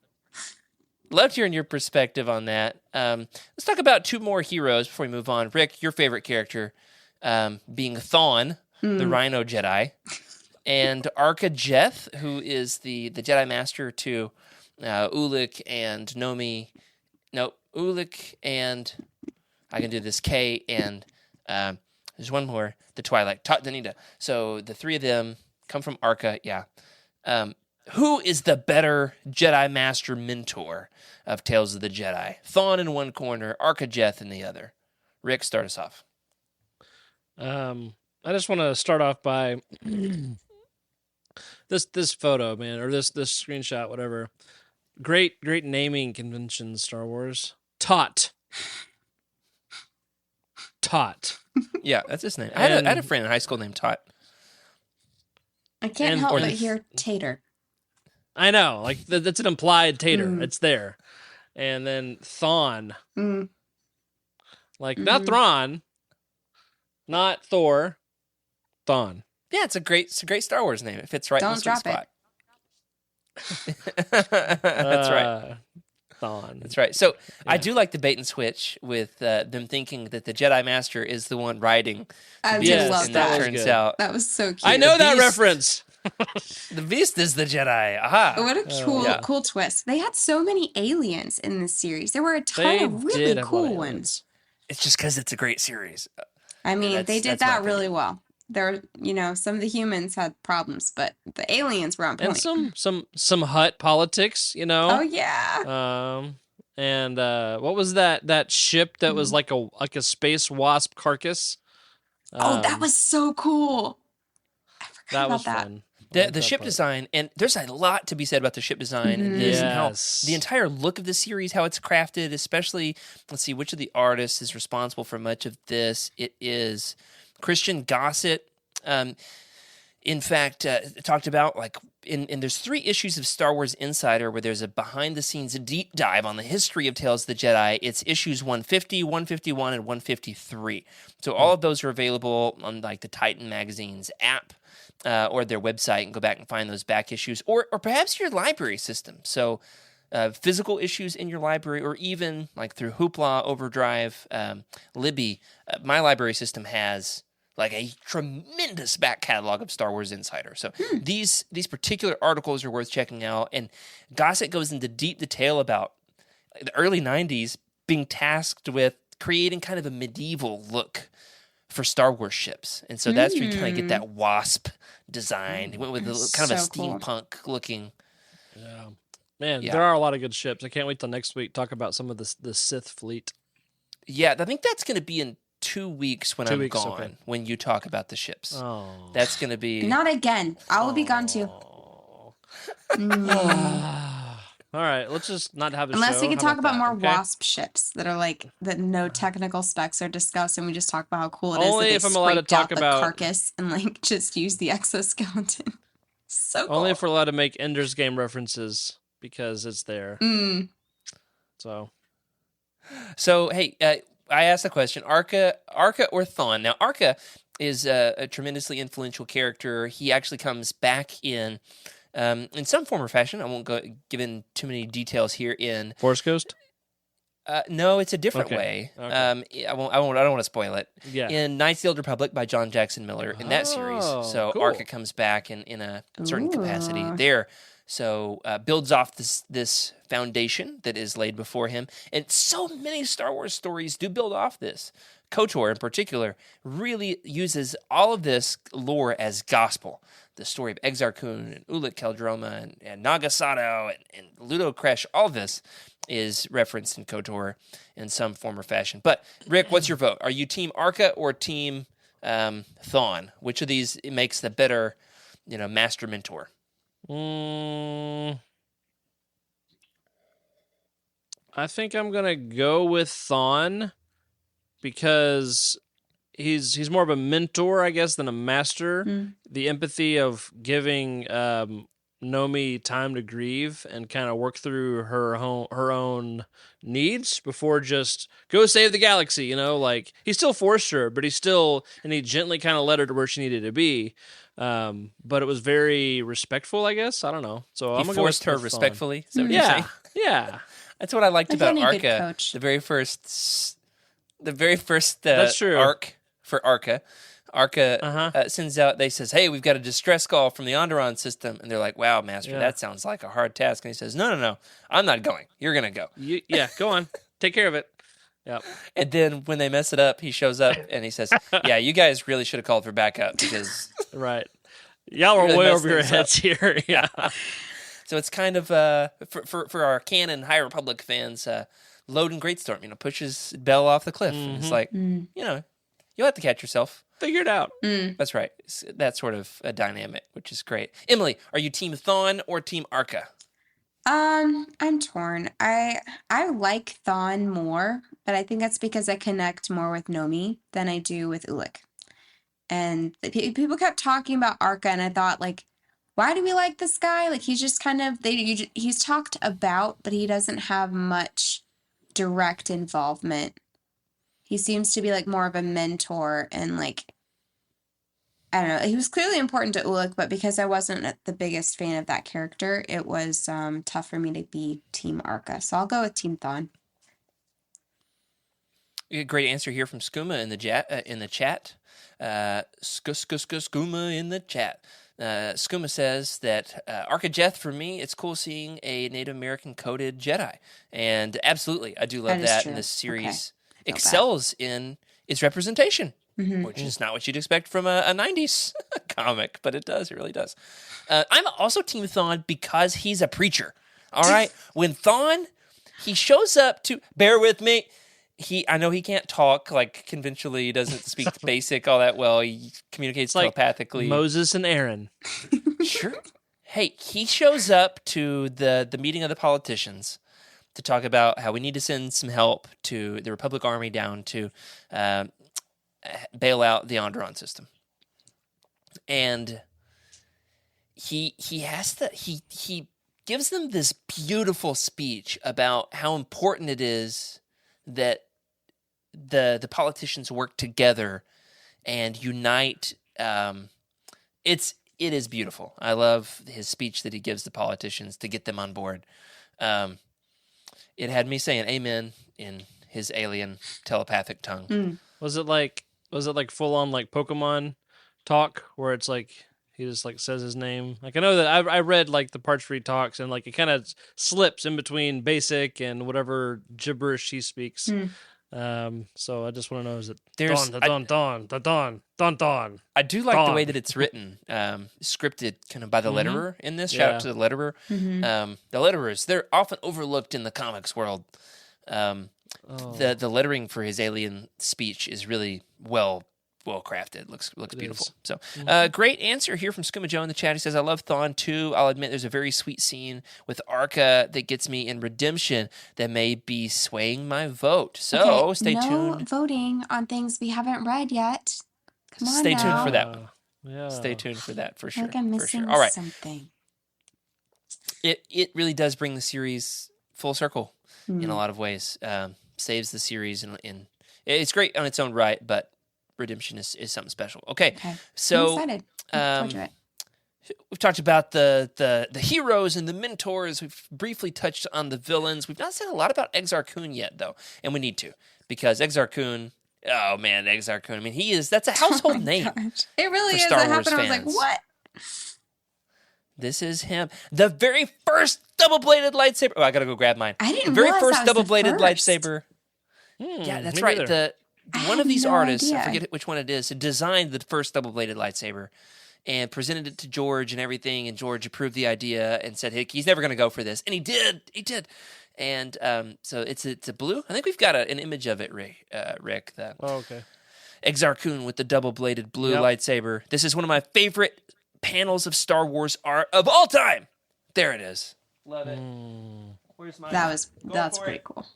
your perspective on that. Let's talk about two more heroes before we move on. Rick, your favorite character being Thawne, the Rhino Jedi, and Arca Jeth, who is the Jedi Master to Ulic and Nomi. No, Ulic and I can do this. Kay and there's one more. The Twilight Danita. So the three of them come from Arca. Yeah. Who is the better Jedi Master mentor of Tales of the Jedi? Thawne in one corner, Arca Jeth in the other. Rick, start us off. I just want to start off by this photo, man, or this screenshot, whatever. Great naming conventions, Star Wars. Tot. Yeah, that's his name. I had a friend in high school named Tot. I can't help but hear Tater. I know, like that's an implied Tater. It's there. And then Thawne. Like not Thrawn, not Thor, Thawne. Yeah, it's a great Star Wars name. It fits right in the sweet spot. That's right. Thawne. That's right. So I do like the bait and switch with them thinking that the Jedi Master is the one riding. I the just beast, love and that. turns out That was so cute. I know that Beast- reference. the Beast is the Jedi. Aha! What a cool twist. They had so many aliens in this series. There were a ton of really cool ones. It's just because it's a great series. I mean, they did that's my that opinion. really well. There, some of the humans had problems, but the aliens were on point. And some Hutt politics, Oh yeah. And what was that ship that was like a space wasp carcass? That was so cool. I forgot about that. Fun. The ship design, and there's a lot to be said about the ship design and this, and how the entire look of the series, how it's crafted, especially, let's see, which of the artists is responsible for much of this. It is Christian Gossett. In fact, talked about like in there's 3 issues of Star Wars Insider where there's a behind-the-scenes deep dive on the history of Tales of the Jedi. It's issues 150, 151, and 153. So all of those are available on like the Titan Magazine's app. Or their website, and go back and find those back issues, or perhaps your library system. So physical issues in your library, or even like through Hoopla, Overdrive, Libby. My library system has like a tremendous back catalog of Star Wars Insider. So these particular articles are worth checking out. And Gossett goes into deep detail about the early 90s being tasked with creating kind of a medieval look for Star Wars ships. And so that's where you kind of get that wasp design. He went with kind of a steampunk looking. Yeah. Man, there are a lot of good ships. I can't wait till next week to talk about some of the Sith fleet. Yeah, I think that's going to be in 2 weeks when I'm gone, okay. when you talk about the ships. Oh. That's going to be... Not again. I will be gone too. All right, let's just not have a Unless show. we can How talk about that, more okay? wasp ships that are like that no technical specs are discussed, and we just talk about how cool it is. Only that if they I'm allowed to scraped talk out the about- carcass and like just use the exoskeleton. So cool. Only if we're allowed to make Ender's Game references because it's there. So hey, I asked the question, Arca or Thawne? Now, Arca is a tremendously influential character. He actually comes back in some form or fashion. I won't give in too many details here. In Force Ghost. No, it's a different Okay. way. Okay. I don't want to spoil it. Yeah. In Knights of the Old Republic by John Jackson Miller in that series. So cool. Arca comes back in a certain capacity there. So builds off this foundation that is laid before him. And so many Star Wars stories do build off this. KOTOR in particular really uses all of this lore as gospel. The story of Exar Kun and Ulic Eel Drama and Nagasato and Ludo Kresh, all of this is referenced in KOTOR in some form or fashion. But Rick, what's your vote? Are you team Arca or team Thawne? Which of these makes the better, master mentor? I think I'm gonna go with Thawne because he's more of a mentor, I guess, than a master. The empathy of giving Nomi time to grieve and kind of work through her own needs before just go save the galaxy. Like he still forced her, but he gently kind of led her to where she needed to be. But it was very respectful, I guess. I don't know. So I'm gonna forced go her with Thawne. respectfully. Is that what you're saying? Yeah. That's what I liked about Again, a good Arca. coach. The very first That's true. arc for Arca. Arca sends out. They says, "Hey, we've got a distress call from the Onderon system," and they're like, "Wow, Master, that sounds like a hard task." And he says, "No, I'm not going. You're gonna go." Go on. Take care of it. Yep. And then when they mess it up, he shows up and he says, "Yeah, you guys really should have called for backup because Right. Y'all are really way messed over your things heads here. Yeah. So it's kind of for our canon High Republic fans, Loden Greatstorm, pushes Bell off the cliff. And it's like, you'll have to catch yourself. Figure it out. That's right. It's that sort of a dynamic, which is great. Emily, are you Team Thawne or Team Arca? I'm torn. I like Thawne more, but I think that's because I connect more with Nomi than I do with Ulic. And people kept talking about Arca, and I thought, like, why do we like this guy? Like, he's just kind of he's talked about, but he doesn't have much direct involvement. He seems to be like more of a mentor, and like, I don't know. He was clearly important to Ulic, but because I wasn't the biggest fan of that character, it was tough for me to be Team Arca. So I'll go with Team Thawne. Great answer here from Skooma in the chat. Skooma in the chat. Skooma says that Arca Jeth, for me, it's cool seeing a Native American coded Jedi. And absolutely, I do love that. And this series excels in its representation, which is not what you'd expect from a 90s comic, but it does. It really does. I'm also Team Thawne because he's a preacher. All right? When Thawne, he shows up to, bear with me, I know he can't talk like conventionally. He doesn't speak basic all that well. He communicates telepathically. Moses and Aaron. Sure. Hey, he shows up to the meeting of the politicians to talk about how we need to send some help to the Republic Army down to bail out the Onderon system. And he gives them this beautiful speech about how important it is that the politicians work together and unite. It is beautiful. I love his speech that he gives the politicians to get them on board. It had me saying amen in his alien telepathic tongue. Was it like full on like Pokemon talk where it's like he just like says his name? Like I know that I read like the parts where he talks and like it kind of slips in between basic and whatever gibberish he speaks. So I just want to know, is it Dawn? I do like the way that it's written, scripted kind of by the letterer in this. Shout out to the letterer. The letterers, they're often overlooked in the comics world. The lettering for his alien speech is really well crafted. Looks beautiful. So great answer here from Skooma Joe in the chat. He says, I love Thawne too. I'll admit there's a very sweet scene with Arca that gets me in Redemption that may be swaying my vote. So stay tuned. No voting on things we haven't read yet. Come on Stay now. tuned for that one. Yeah. Stay tuned for that for sure. Like I'm missing All right. something. It really does bring the series full circle in a lot of ways. Saves the series in it's great on its own right, but Redemption is something special. Okay. So I'm excited. Looking forward to it. We've talked about the heroes and the mentors. We've briefly touched on the villains. We've not said a lot about Exar Kun yet, though, and we need to, because Exar Kun. Oh man, Exar Kun. I mean, that's a household name. Gosh. It really for is. Star It Wars happened. I was fans. like, what? This is him. The very first double-bladed lightsaber. Oh, I gotta go grab mine. I didn't The very realize first that was the double-bladed first. lightsaber. Yeah, that's me right. neither. I One had of these no artists, I idea. forget which one it is, designed the first double-bladed lightsaber and presented it to George and everything, and George approved the idea and said, hey, he's never going to go for this. And he did. And so it's a blue. I think we've got an image of it, Rick. Oh, okay. Exar Kun with the double-bladed blue Yep. lightsaber. This is one of my favorite panels of Star Wars art of all time. There it is. Love it. Where's my? That's for pretty it. cool.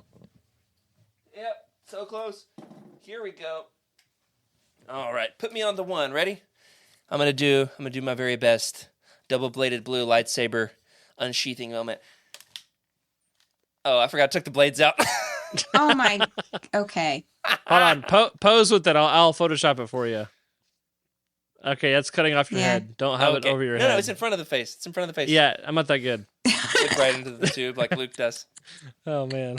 Yep, so close. Here we go. All right, put me on the one. Ready? I'm gonna do my very best. Double-bladed blue lightsaber unsheathing moment. Oh, I forgot I took the blades out. Oh my. Okay. Hold on. Pose with it. I'll Photoshop it for you. Okay, that's cutting off your Yeah. head. Don't have it Okay. over your No, head. no, it's in front of the face. It's in front of the face. Yeah, I'm not that good. Look right into the tube like Luke does. Oh man.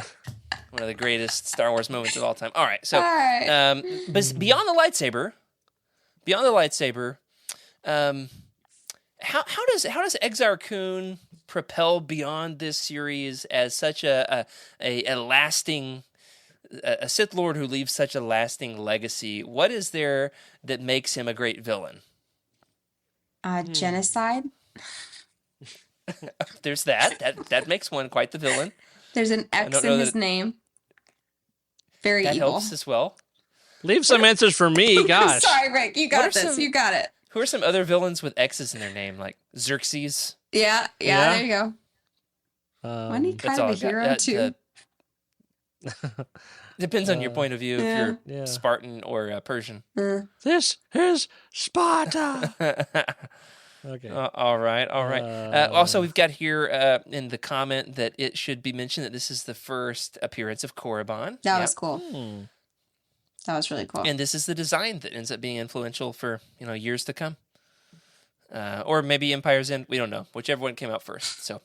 One of the greatest Star Wars moments of all time. All right, so All right. but beyond the lightsaber, how does Exar Kun propel beyond this series as such a lasting a Sith Lord who leaves such a lasting legacy? What is there that makes him a great villain? Genocide. There's that makes one quite the villain. There's an X don't know in his that- name. Very That evil. helps as well. Leave some answers for me. Gosh. Sorry, Rick. You What got are this. some- You got it. Who are some other villains with X's in their name, like Xerxes? Yeah. Yeah. There you go. Wasn't he That's kind all of a I've got. hero too? Depends on your point of view if Yeah. you're Yeah. Spartan or Persian. This is Sparta. Okay. All right. Also, we've got here in the comment that it should be mentioned that this is the first appearance of Korriban. That Yep. was cool. That was really cool. And this is the design that ends up being influential for years to come, or maybe Empire's End. We don't know. Whichever one came out first. So,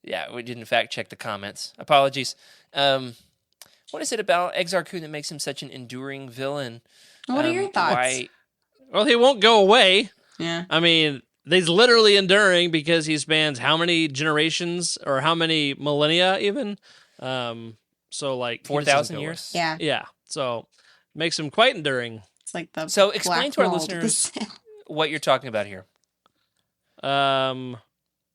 yeah, we didn't fact check the comments. Apologies. What is it about Exar Kun that makes him such an enduring villain? What are your thoughts? Why? Well, he won't go away. Yeah. I mean, he's literally enduring because he spans how many generations or how many millennia even? So like he just 4,000 doesn't go away. years? Yeah. Yeah. So makes him quite enduring. It's like the So explain black to our mold of the listeners Sith. what you're talking about here.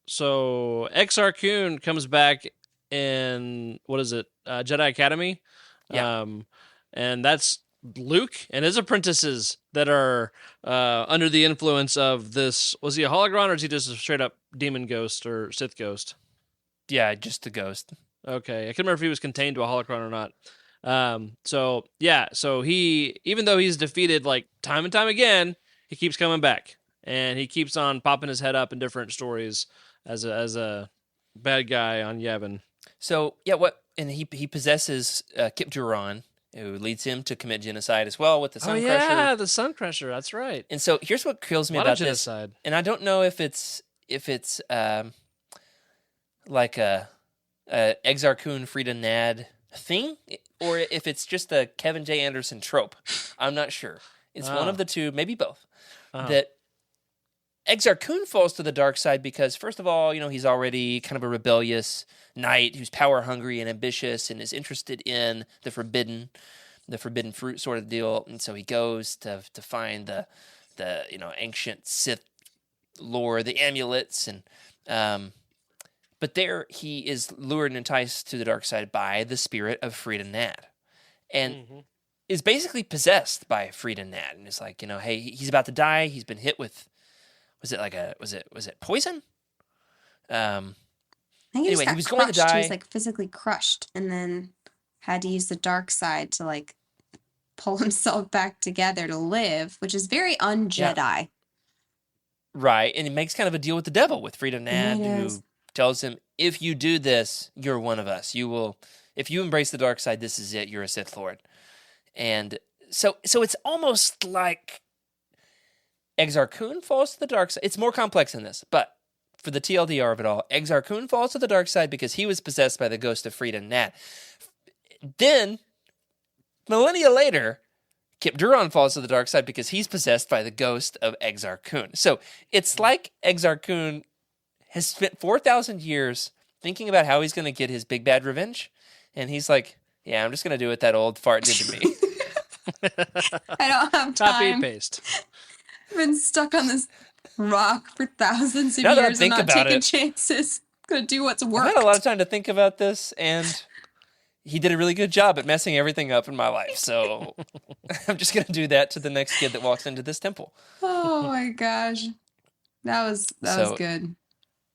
So Exar Kun comes back in what is it? Jedi Academy. Yeah. And that's Luke and his apprentices that are under the influence of this. Was he a hologron or is he just a straight up demon ghost or Sith ghost? Yeah, just the ghost. Okay, I couldn't remember if he was contained to a holocron or not. So he, even though he's defeated like time and time again, he keeps coming back, and he keeps on popping his head up in different stories as a bad guy on Yavin. So yeah, and he possesses Kip Duran, who leads him to commit genocide as well with the Sun Crusher. Yeah, the Sun Crusher. That's right. And so here's what kills A me lot about of this, genocide. and I don't know if it's like a Exar Kun Frida Nadd thing, or if it's just a Kevin J. Anderson trope. I'm not sure. It's one of the two, maybe both. That Exar Kun falls to the dark side because, first of all, he's already kind of a rebellious knight who's power hungry and ambitious and is interested in the forbidden fruit sort of deal. And so he goes to find the ancient Sith lore, the amulets, and but there he is lured and enticed to the dark side by the spirit of Frida Nadd, and is basically possessed by Frida Nadd, and is like, hey, he's about to die. He's been hit with, was it poison? I think he Anyway, just got he was going to crushed. He die. was like physically crushed, and then had to use the dark side to like pull himself back together to live, which is very un-Jedi. Right, and he makes kind of a deal with the devil, with Frida Nadd, He who does. tells him, if you do this, you're one of us. If you embrace the dark side, this is it. You're a Sith Lord. And so it's almost like Exar Kun falls to the dark side. It's more complex than this, but for the TLDR of it all, Exar Kun falls to the dark side because he was possessed by the ghost of Frida Nadd. Then, millennia later, Kip Duran falls to the dark side because he's possessed by the ghost of Exar Kun. So it's like Exar Kun has spent 4,000 years thinking about how he's going to get his big bad revenge. And he's like, yeah, I'm just going to do what that old fart did to me. I don't have Copy time. paste. I've been stuck on this rock for thousands of Now that I years and think not about taking it, chances. Gonna do what's I've worked. had a lot of time to think about this, and he did a really good job at messing everything up in my life. So I'm just going to do that to the next kid that walks into this temple. Oh my gosh. That was good.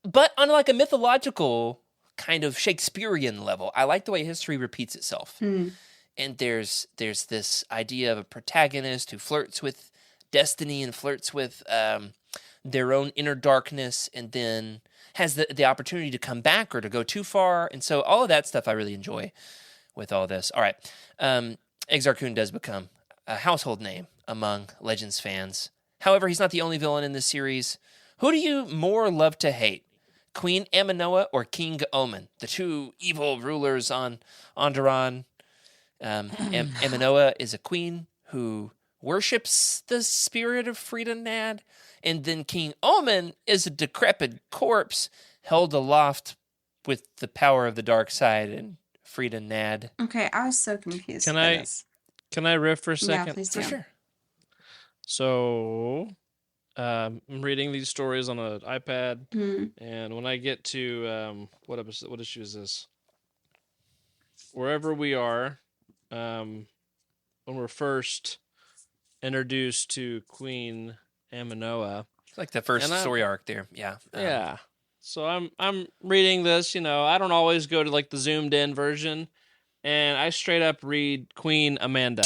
But on like a mythological kind of Shakespearean level, I like the way history repeats itself. And there's this idea of a protagonist who flirts with destiny and flirts with their own inner darkness, and then has the opportunity to come back or to go too far. And so all of that stuff I really enjoy with all this. All right. Exar Kun does become a household name among Legends fans. However, he's not the only villain in this series. Who do you more love to hate? Queen Aminoa or King Omen, the two evil rulers on Onderon? Aminoa is a queen who worships the spirit of Frida Nadd, and then King Omen is a decrepit corpse held aloft with the power of the dark side and Frida Nadd. Okay, I was so confused. Can I riff for a second? Yeah, please do. For sure. So, I'm reading these stories on an iPad, and when I get to what issue is this? Wherever we are, when we're first introduced to Queen Aminoa, It's like the first story arc there. Yeah. yeah. So I'm reading this. I don't always go to like the zoomed in version, and I straight up read Queen Amanda.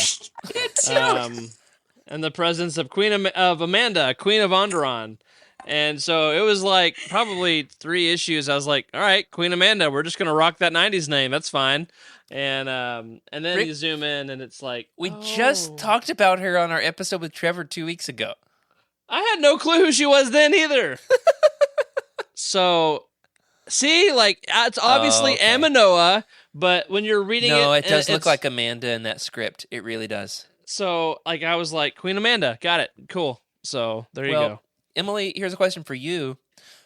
In the presence of of Amanda, Queen of Onderon. And so it was like probably 3 issues. I was like, all right, Queen Amanda, we're just going to rock that 90s name. That's fine. And then Rick, you zoom in and it's like, we just talked about her on our episode with Trevor 2 weeks ago. I had no clue who she was then either. So, see, like, it's obviously Aminoa, but when you're reading it does look like Amanda in that script. It really does. So, like, I was like, Queen Amanda, got it, cool. So, there you go. Emily, here's a question for you.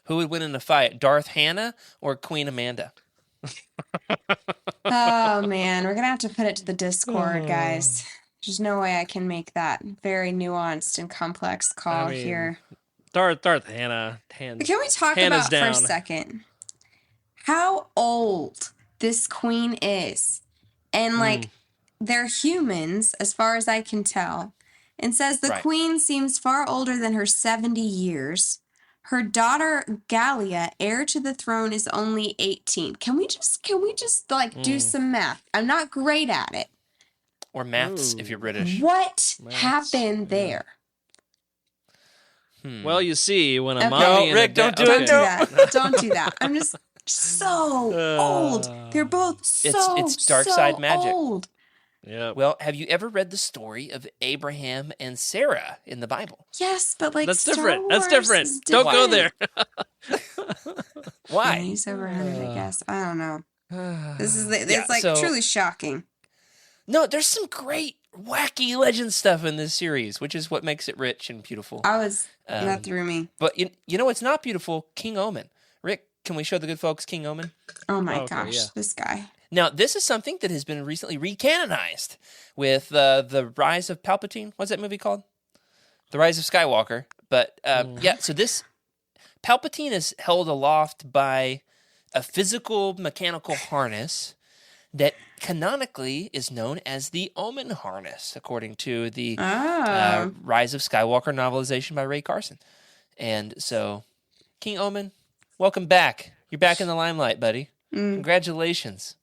Who would win in a fight, Darth Hannah or Queen Amanda? Oh, man. We're going to have to put it to the Discord, guys. There's no way I can make that very nuanced and complex call here. Darth Hannah. Can we talk Hannah's about down. for a second how old this queen is? And, like, they're humans, as far as I can tell. And says the queen seems far older than her 70 years. Her daughter, Gallia, heir to the throne, is only 18. Can we just do some math? I'm not great at it. Or maths, if you're British. What happened there? Well, you see, when a mommy No, and Rick, don't do it. Don't do that. I'm just so old. They're both it's dark side magic. old. Yeah. Well, have you ever read the story of Abraham and Sarah in the Bible? Yes, but like That's Star different. Wars That's different. is Don't go there. Why? Yeah, he's over 100, I guess. I don't know. This is it's Yeah, like so- truly shocking. No, there's some great, wacky legend stuff in this series, which is what makes it rich and beautiful. That threw me. But you know what's not beautiful? King Omen. Rick, can we show the good folks King Omen? Oh my Okay, gosh, yeah. this guy. Now, this is something that has been recently recanonized with the Rise of Palpatine. What's that movie called? The Rise of Skywalker. But so this Palpatine is held aloft by a physical mechanical harness that canonically is known as the Omen harness, according to the Rise of Skywalker novelization by Ray Carson. And so, King Omen, welcome back. You're back in the limelight, buddy. Congratulations.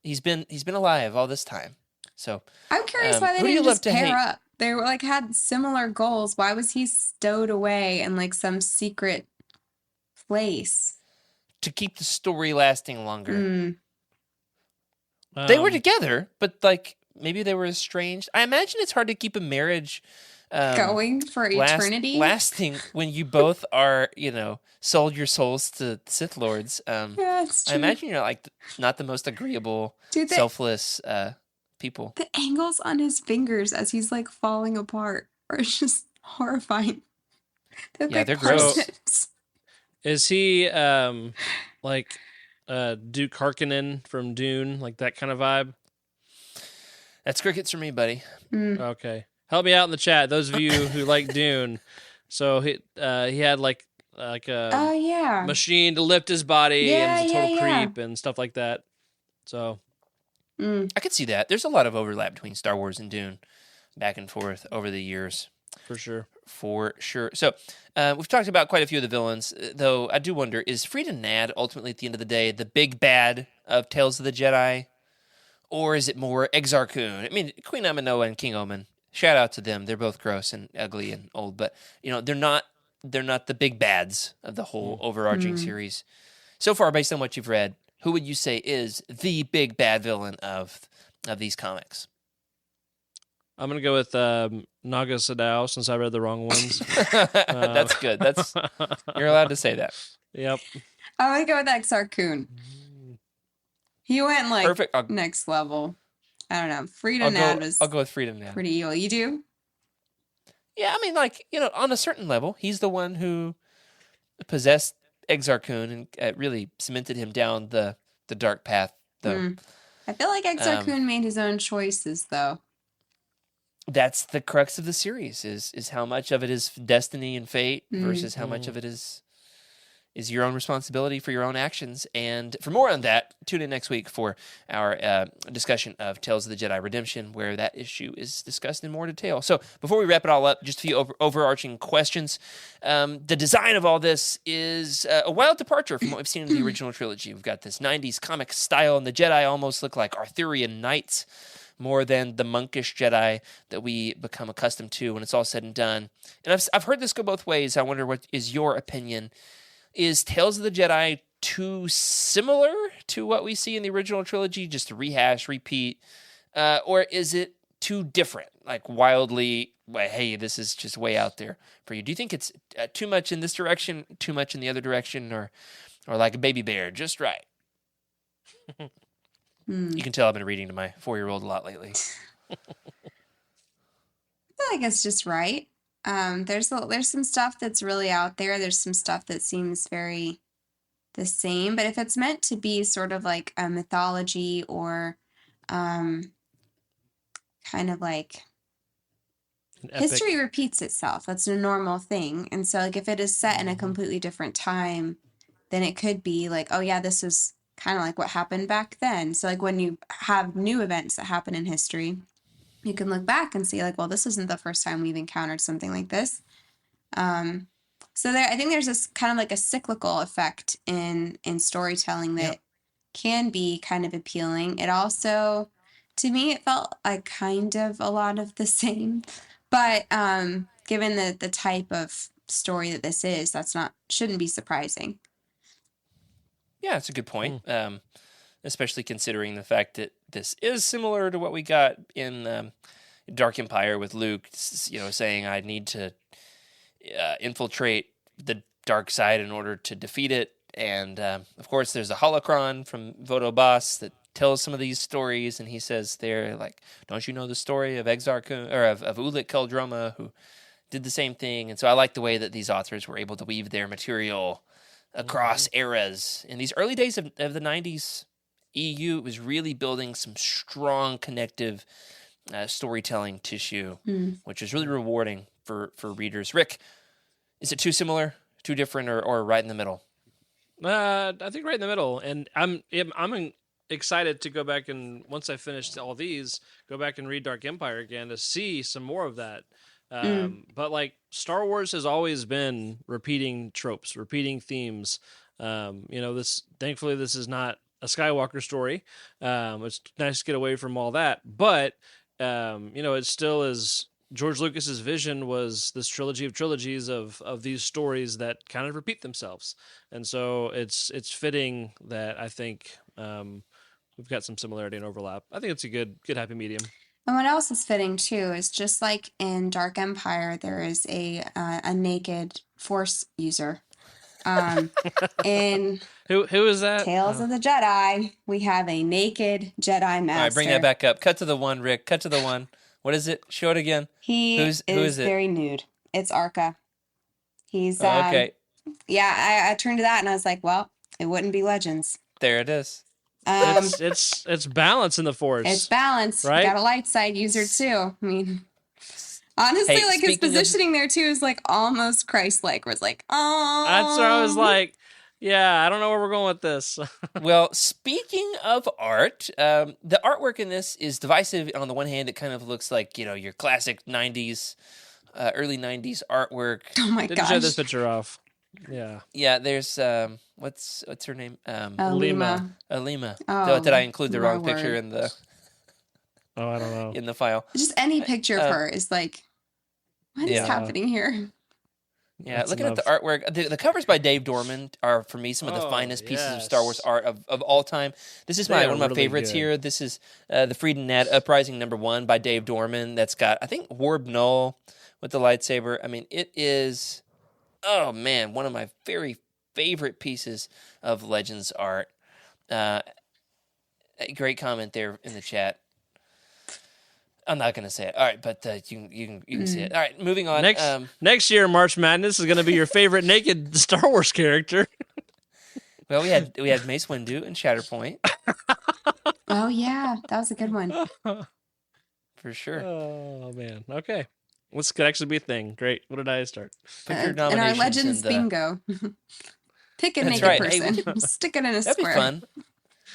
He's been alive all this time. So I'm curious why they who do you didn't love just to pair hate? up. They were like had similar goals. Why was he stowed away in like some secret place? To keep the story lasting longer. Mm. They were together, but like maybe they were estranged. I imagine it's hard to keep a marriage Going for eternity? lasting when you both are, sold your souls to Sith Lords. Yeah, it's I true. imagine you're like not the most agreeable, Dude, selfless people. the angles on his fingers as he's like falling apart are just horrifying. Yeah, they're gross. parsnips. Is he like Duke Harkonnen from Dune, like that kind of vibe? That's crickets for me, buddy. Okay, help me out in the chat. Those of you who like Dune. So he had like Oh a yeah. machine to lift his body and was a total Yeah. creep and stuff like that. So I could see that. There's a lot of overlap between Star Wars and Dune, back and forth over the years. For sure. For sure. So we've talked about quite a few of the villains, though I do wonder, is Frida Nadd ultimately at the end of the day the big bad of Tales of the Jedi? Or is it more Exar Kun? I mean, Queen Amidala and King Omen, shout out to them. They're both gross and ugly and old, but they're not the big bads of the whole overarching series. So far, based on what you've read, who would you say is the big bad villain of these comics? I'm gonna go with Naga Sadao since I read the wrong ones. That's good. You're allowed to say that. Yep. I'm gonna go with Exar Kun. He went like Perfect. next level. I don't know. Frida Nadd was I'll go with Frida Nadd. pretty evil. You do? Yeah, I mean, on a certain level, he's the one who possessed Exar Kun and really cemented him down the dark path. Though I feel like Exar Kun made his own choices, though. That's the crux of the series: is how much of it is destiny and fate versus how much of it is your own responsibility for your own actions. And for more on that, tune in next week for our discussion of Tales of the Jedi Redemption, where that issue is discussed in more detail. So before we wrap it all up, just a few overarching questions. The design of all this is a wild departure from what we've seen in the original trilogy. We've got this 90s comic style, and the Jedi almost look like Arthurian knights more than the monkish Jedi that we become accustomed to when it's all said and done. And I've heard this go both ways. I wonder, what is your opinion? Is Tales of the Jedi too similar to what we see in the original trilogy, just to rehash, repeat? Or is it too different, like wildly, hey, this is just way out there for you? Do you think it's too much in this direction, too much in the other direction, or like a baby bear, just right? You can tell I've been reading to my 4-year-old a lot lately. I feel like it's just right. There's some stuff that's really out there. There's some stuff that seems very the same. But if it's meant to be sort of like a mythology or kind of like history repeats itself. That's a normal thing. And so like if it is set in a completely different time, then it could be like, oh yeah, this is kind of like what happened back then. So like when you have new events that happen in history, you can look back and see like, well, this isn't the first time we've encountered something like this. So I think there's this kind of like a cyclical effect in storytelling that can be kind of appealing. It also, to me, it felt like kind of a lot of the same. But given the type of story that this is, shouldn't be surprising. Yeah, that's a good point. Especially considering the fact that this is similar to what we got in Dark Empire with Luke, saying I need to infiltrate the dark side in order to defeat it. And of course, there's a holocron from Voto Boss that tells some of these stories, and he says there, like, don't you know the story of Exar Kun, or of Ulic Eel Drama, who did the same thing? And so I like the way that these authors were able to weave their material across eras. In these early days of the 90s, EU was really building some strong connective storytelling tissue, which is really rewarding for readers. Rick, is it too similar, too different, or right in the middle? I think right in the middle, and I'm excited to go back and, once I finished all these, go back and read Dark Empire again to see some more of that. But like Star Wars has always been repeating tropes, repeating themes. Thankfully this is not a Skywalker story. It's nice to get away from all that, but it still is. George Lucas's vision was this trilogy of trilogies of these stories that kind of repeat themselves, and so it's fitting that I think we've got some similarity and overlap. I think it's a good happy medium. And what else is fitting too is just like in Dark Empire, there is a naked Force user. In who is that? Tales of the Jedi, we have a naked Jedi master. All right, bring that back up. Cut to the one, Rick. Cut to the one. What is it? Show it again. Who is it? Very nude. It's Arca. He's okay. Yeah, I turned to that and I was like, well, it wouldn't be Legends. There it is. It's balance in the Force. It's balance. Right? Got a light side user too. I mean, honestly, his positioning there too is like almost Christ-like. Where it's like, oh, that's where I was like, Yeah, I don't know where we're going with this. Well, speaking of art, the artwork in this is divisive. On the one hand, it kind of looks like, your classic 90s, early 90s artwork. Oh my Didn't show this gosh. picture off. Yeah. Yeah, there's, what's her name? Lima. Alima. Oh, Did I include the my wrong picture word. Oh, I don't know. in the file? Just any picture of her is like, what is yeah. happening here? Yeah, That's looking enough. at the artwork, the covers by Dave Dorman are, for me, some of the Oh, finest pieces of Star Wars yes. art of all time. This is They one are of my really favorites good. here. This is the Freed and Nadd Uprising #1 by Dave Dorman. That's got, I think, Warb Null with the lightsaber. I mean, it is, oh man, one of my very favorite pieces of Legends art. A great comment there in the chat. I'm not going to say it. All right, but you can see it. All right, moving on. Next year, March Madness is going to be your favorite naked Star Wars character. Well, we had Mace Windu and Shatterpoint Oh yeah, that was a good one. for sure. Oh man. Okay. This could actually be a thing. Great. What did I start? Put your In our nominations Legends in the- bingo. Pick a That's naked right. Hey, person. Stick it in a That'd square. be fun.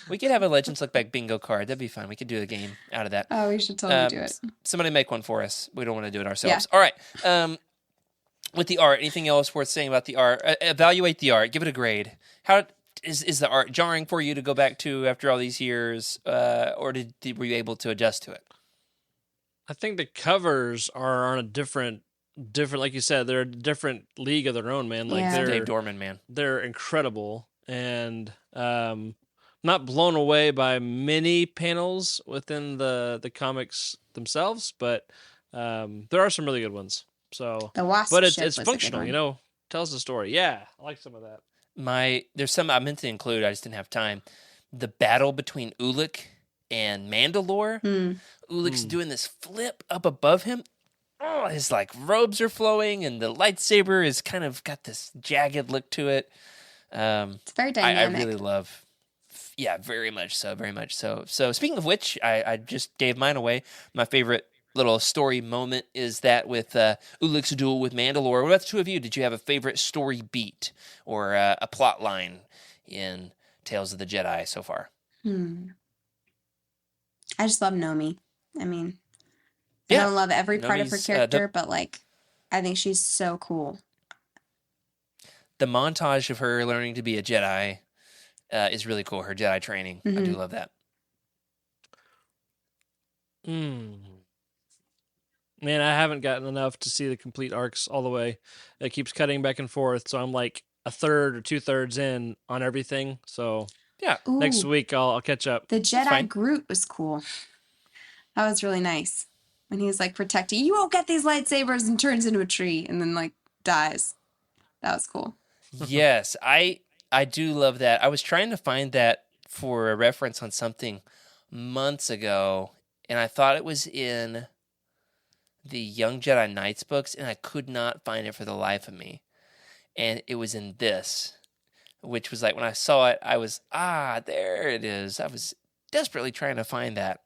We could have a Legends Look Back bingo card. That'd be fun. We could do a game out of that. Oh, we should totally do it. Somebody make one for us. We don't want to do it ourselves. All right. With the art, anything else worth saying about the art? Evaluate the art. Give it a grade. How is the art jarring for you to go back to after all these years, or were you able to adjust to it? I think the covers are on a different, like you said, they're a different league of their own, man. Like Yeah. Dave Dorman, man. they're incredible, and not blown away by many panels within the comics themselves, but there are some really good ones. So, The wasp but ship it's was a good functional, one. tells the story. Yeah, I like some of that. There's some I meant to include. I just didn't have time. The battle between Ulic and Mandalore. Ulic's doing this flip up above him. Oh, his robes are flowing, and the lightsaber is kind of got this jagged look to it. It's very I dynamic. really love. Yeah, very much so, very much so. So speaking of which, I just gave mine away. My favorite little story moment is that with Ulic's duel with Mandalore. What about the two of you? Did you have a favorite story beat or a plot line in Tales of the Jedi so far? I just love Nomi. I mean, I Yeah, don't love every part of her Nomi's, character, but I think she's so cool. The montage of her learning to be a Jedi is really cool. Her Jedi training. I do love that. Man, I haven't gotten enough to see the complete arcs all the way. It keeps cutting back and forth, so I'm like a third or 2/3 in on everything. So Yeah. next Ooh, week I'll catch up. the Jedi fine. Groot was cool. That was really nice. When he was protecting, you won't get these lightsabers, and turns into a tree and then dies. That was cool. Yes, I do love that. I was trying to find that for a reference on something months ago, and I thought it was in the Young Jedi Knights books, and I could not find it for the life of me. And it was in this, which was when I saw it, I was, there it is. I was desperately trying to find that.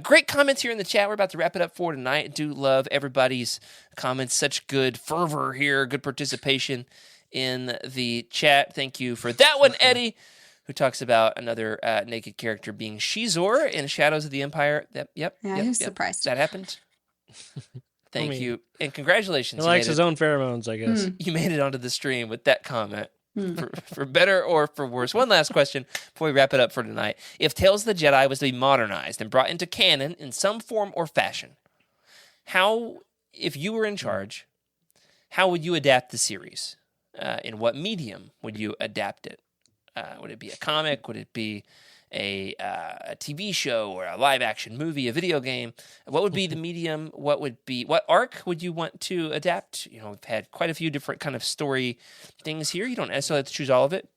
Great comments here in the chat. We're about to wrap it up for tonight. Do love everybody's comments. Such good fervor here, good participation in the chat. Thank you for that one, Eddie, who talks about another naked character being Shizor in Shadows of the Empire. Yep. Who's surprised? That happened. Thank you. And congratulations. He likes his own pheromones, I guess. You made it onto the stream with that comment. For better or for worse. One last question before we wrap it up for tonight. If Tales of the Jedi was to be modernized and brought into canon in some form or fashion, if you were in charge, how would you adapt the series? In what medium would you adapt it? Would it be a comic? Would it be a TV show or a live action movie, a video game? What would be the medium? What arc would you want to adapt? We've had quite a few different kind of story things here. You don't necessarily have to choose all of it.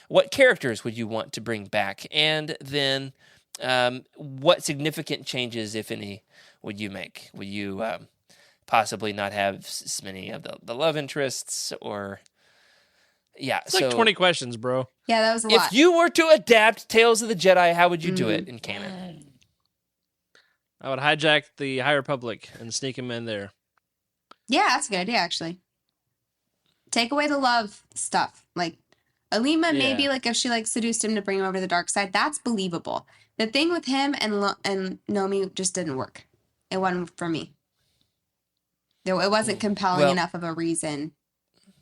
What characters would you want to bring back? And then what significant changes, if any, would you make? Would you possibly not have as many of the love interests or... Yeah, It's 20 questions, bro. Yeah, that was a if lot. you were to adapt Tales of the Jedi, how would you do it in canon? I would hijack the High Republic and sneak him in there. Yeah, that's a good idea, actually. Take away the love stuff. Alima, Yeah. maybe like if she like seduced him to bring him over to the dark side, that's believable. The thing with him and Nomi just didn't work. It wasn't for me. It wasn't compelling Well- enough of a reason.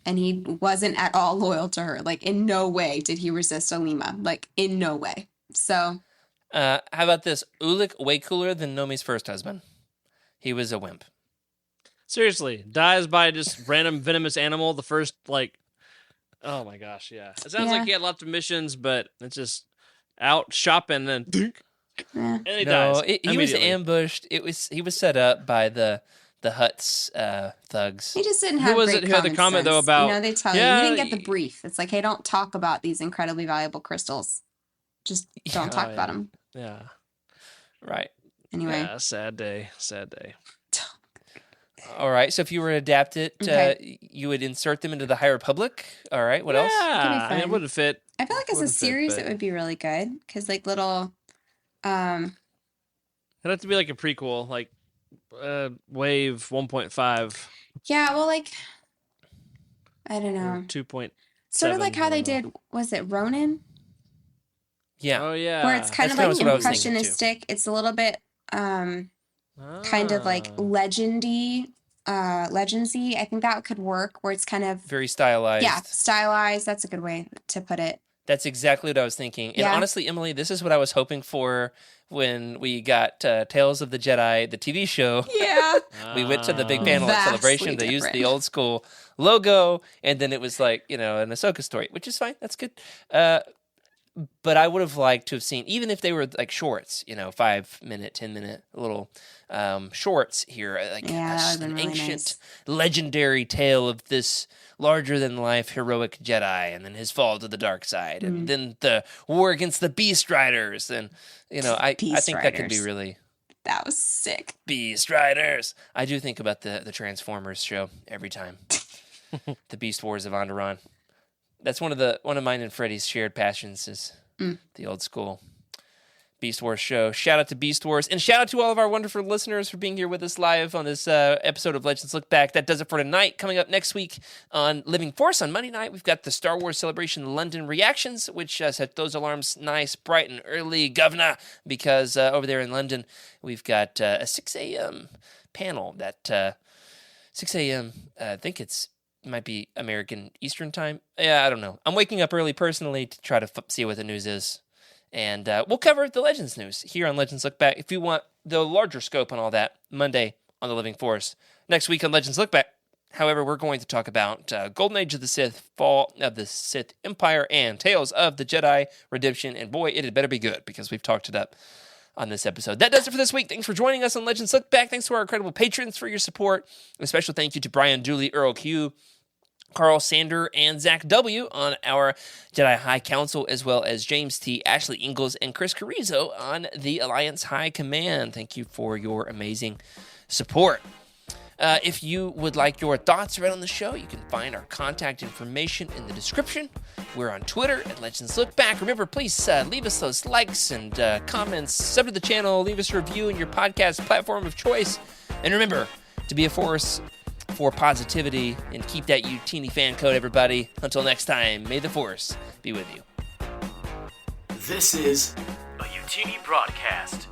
And he wasn't at all loyal to her. Like, in no way did he resist Alima. Like, in no way. So, How about this? Ulic way cooler than Nomi's first husband. He was a wimp. Seriously, dies by just random venomous animal. The first, like, oh my gosh, yeah. It sounds Yeah. like he had lots of missions, but it's just out shopping and yeah. and he No, dies. he was immediately. ambushed. He was set up by the Hutt's thugs. He just didn't Who have was great it who had the common comment, though, sense. about- You know, they tell Yeah, you, you didn't get the brief. It's like, hey, don't talk about these incredibly valuable crystals. Just don't talk Oh, about yeah. them. Yeah. Right. Anyway. Yeah, sad day. Sad day. All right. So if you were to adapt it, Okay. you would insert them into the High Republic. All right. What else? Yeah, I mean, it fun. wouldn't fit. I feel like as a Wouldn't fit, series, but- it would be really good. Because, like, little, It'd have to be like a prequel, like Wave 1.5 yeah, well, like, I don't or know. 2. Sort of like how they I don't did, was it Ronin? Yeah. Oh yeah. Where it's kind That's of kinda like what I was thinking, too. impressionistic. It's a little bit kind of like Ah. legendy, legendsy. I think that could work where it's kind of Very stylized. yeah, stylized. That's a good way to put it. That's exactly what I was thinking. And Yeah. honestly, Emily, this is what I was hoping for when we got Tales of the Jedi, the TV show. Yeah. We went to the big panel at Vastly Celebration. They used the different. old school logo, and then it was like, an Ahsoka story, which is fine. That's good. But I would have liked to have seen, even if they were like shorts, 5-minute, 10-minute little shorts here, like Yeah, that would've been an really ancient, nice. legendary tale of this larger-than-life heroic Jedi, and then his fall to the dark side, Mm-hmm. and then the war against the Beast Riders, and I Beast think that could be Riders. really That was sick. Beast Riders. I do think about the Transformers show every time. The Beast Wars of Onderon. That's one of mine and Freddy's shared passions is the old school Beast Wars show. Shout out to Beast Wars, and shout out to all of our wonderful listeners for being here with us live on this episode of Legends Look Back. That does it for tonight. Coming up next week on Living Force on Monday night, we've got the Star Wars Celebration London reactions, which set those alarms nice, bright, and early, governor, because over there in London, we've got a 6 a.m. panel that 6 a.m. I think it might be American Eastern time. Yeah, I don't know. I'm waking up early personally to try to see what the news is. And we'll cover the Legends news here on Legends Look Back. If you want the larger scope on all that, Monday on the Living Force. Next week on Legends Look Back, however, we're going to talk about Golden Age of the Sith, Fall of the Sith Empire, and Tales of the Jedi Redemption. And boy, it had better be good because we've talked it up on this episode. That does it for this week. Thanks for joining us on Legends Look Back. Thanks to our incredible patrons for your support. A special thank you to Brian Dooley, Earl Q, Carl Sander, and Zach W. on our Jedi High Council, as well as James T., Ashley Ingalls, and Chris Carrizo on the Alliance High Command. Thank you for your amazing support. If you would like your thoughts read on the show, you can find our contact information in the description. We're on Twitter at Legends Look Back. Remember, please leave us those likes and comments, sub to the channel, leave us a review in your podcast platform of choice. And remember to be a force for positivity and keep that YOUTINI fan code, everybody. Until next time, may the Force be with you. This is a YOUTINI broadcast.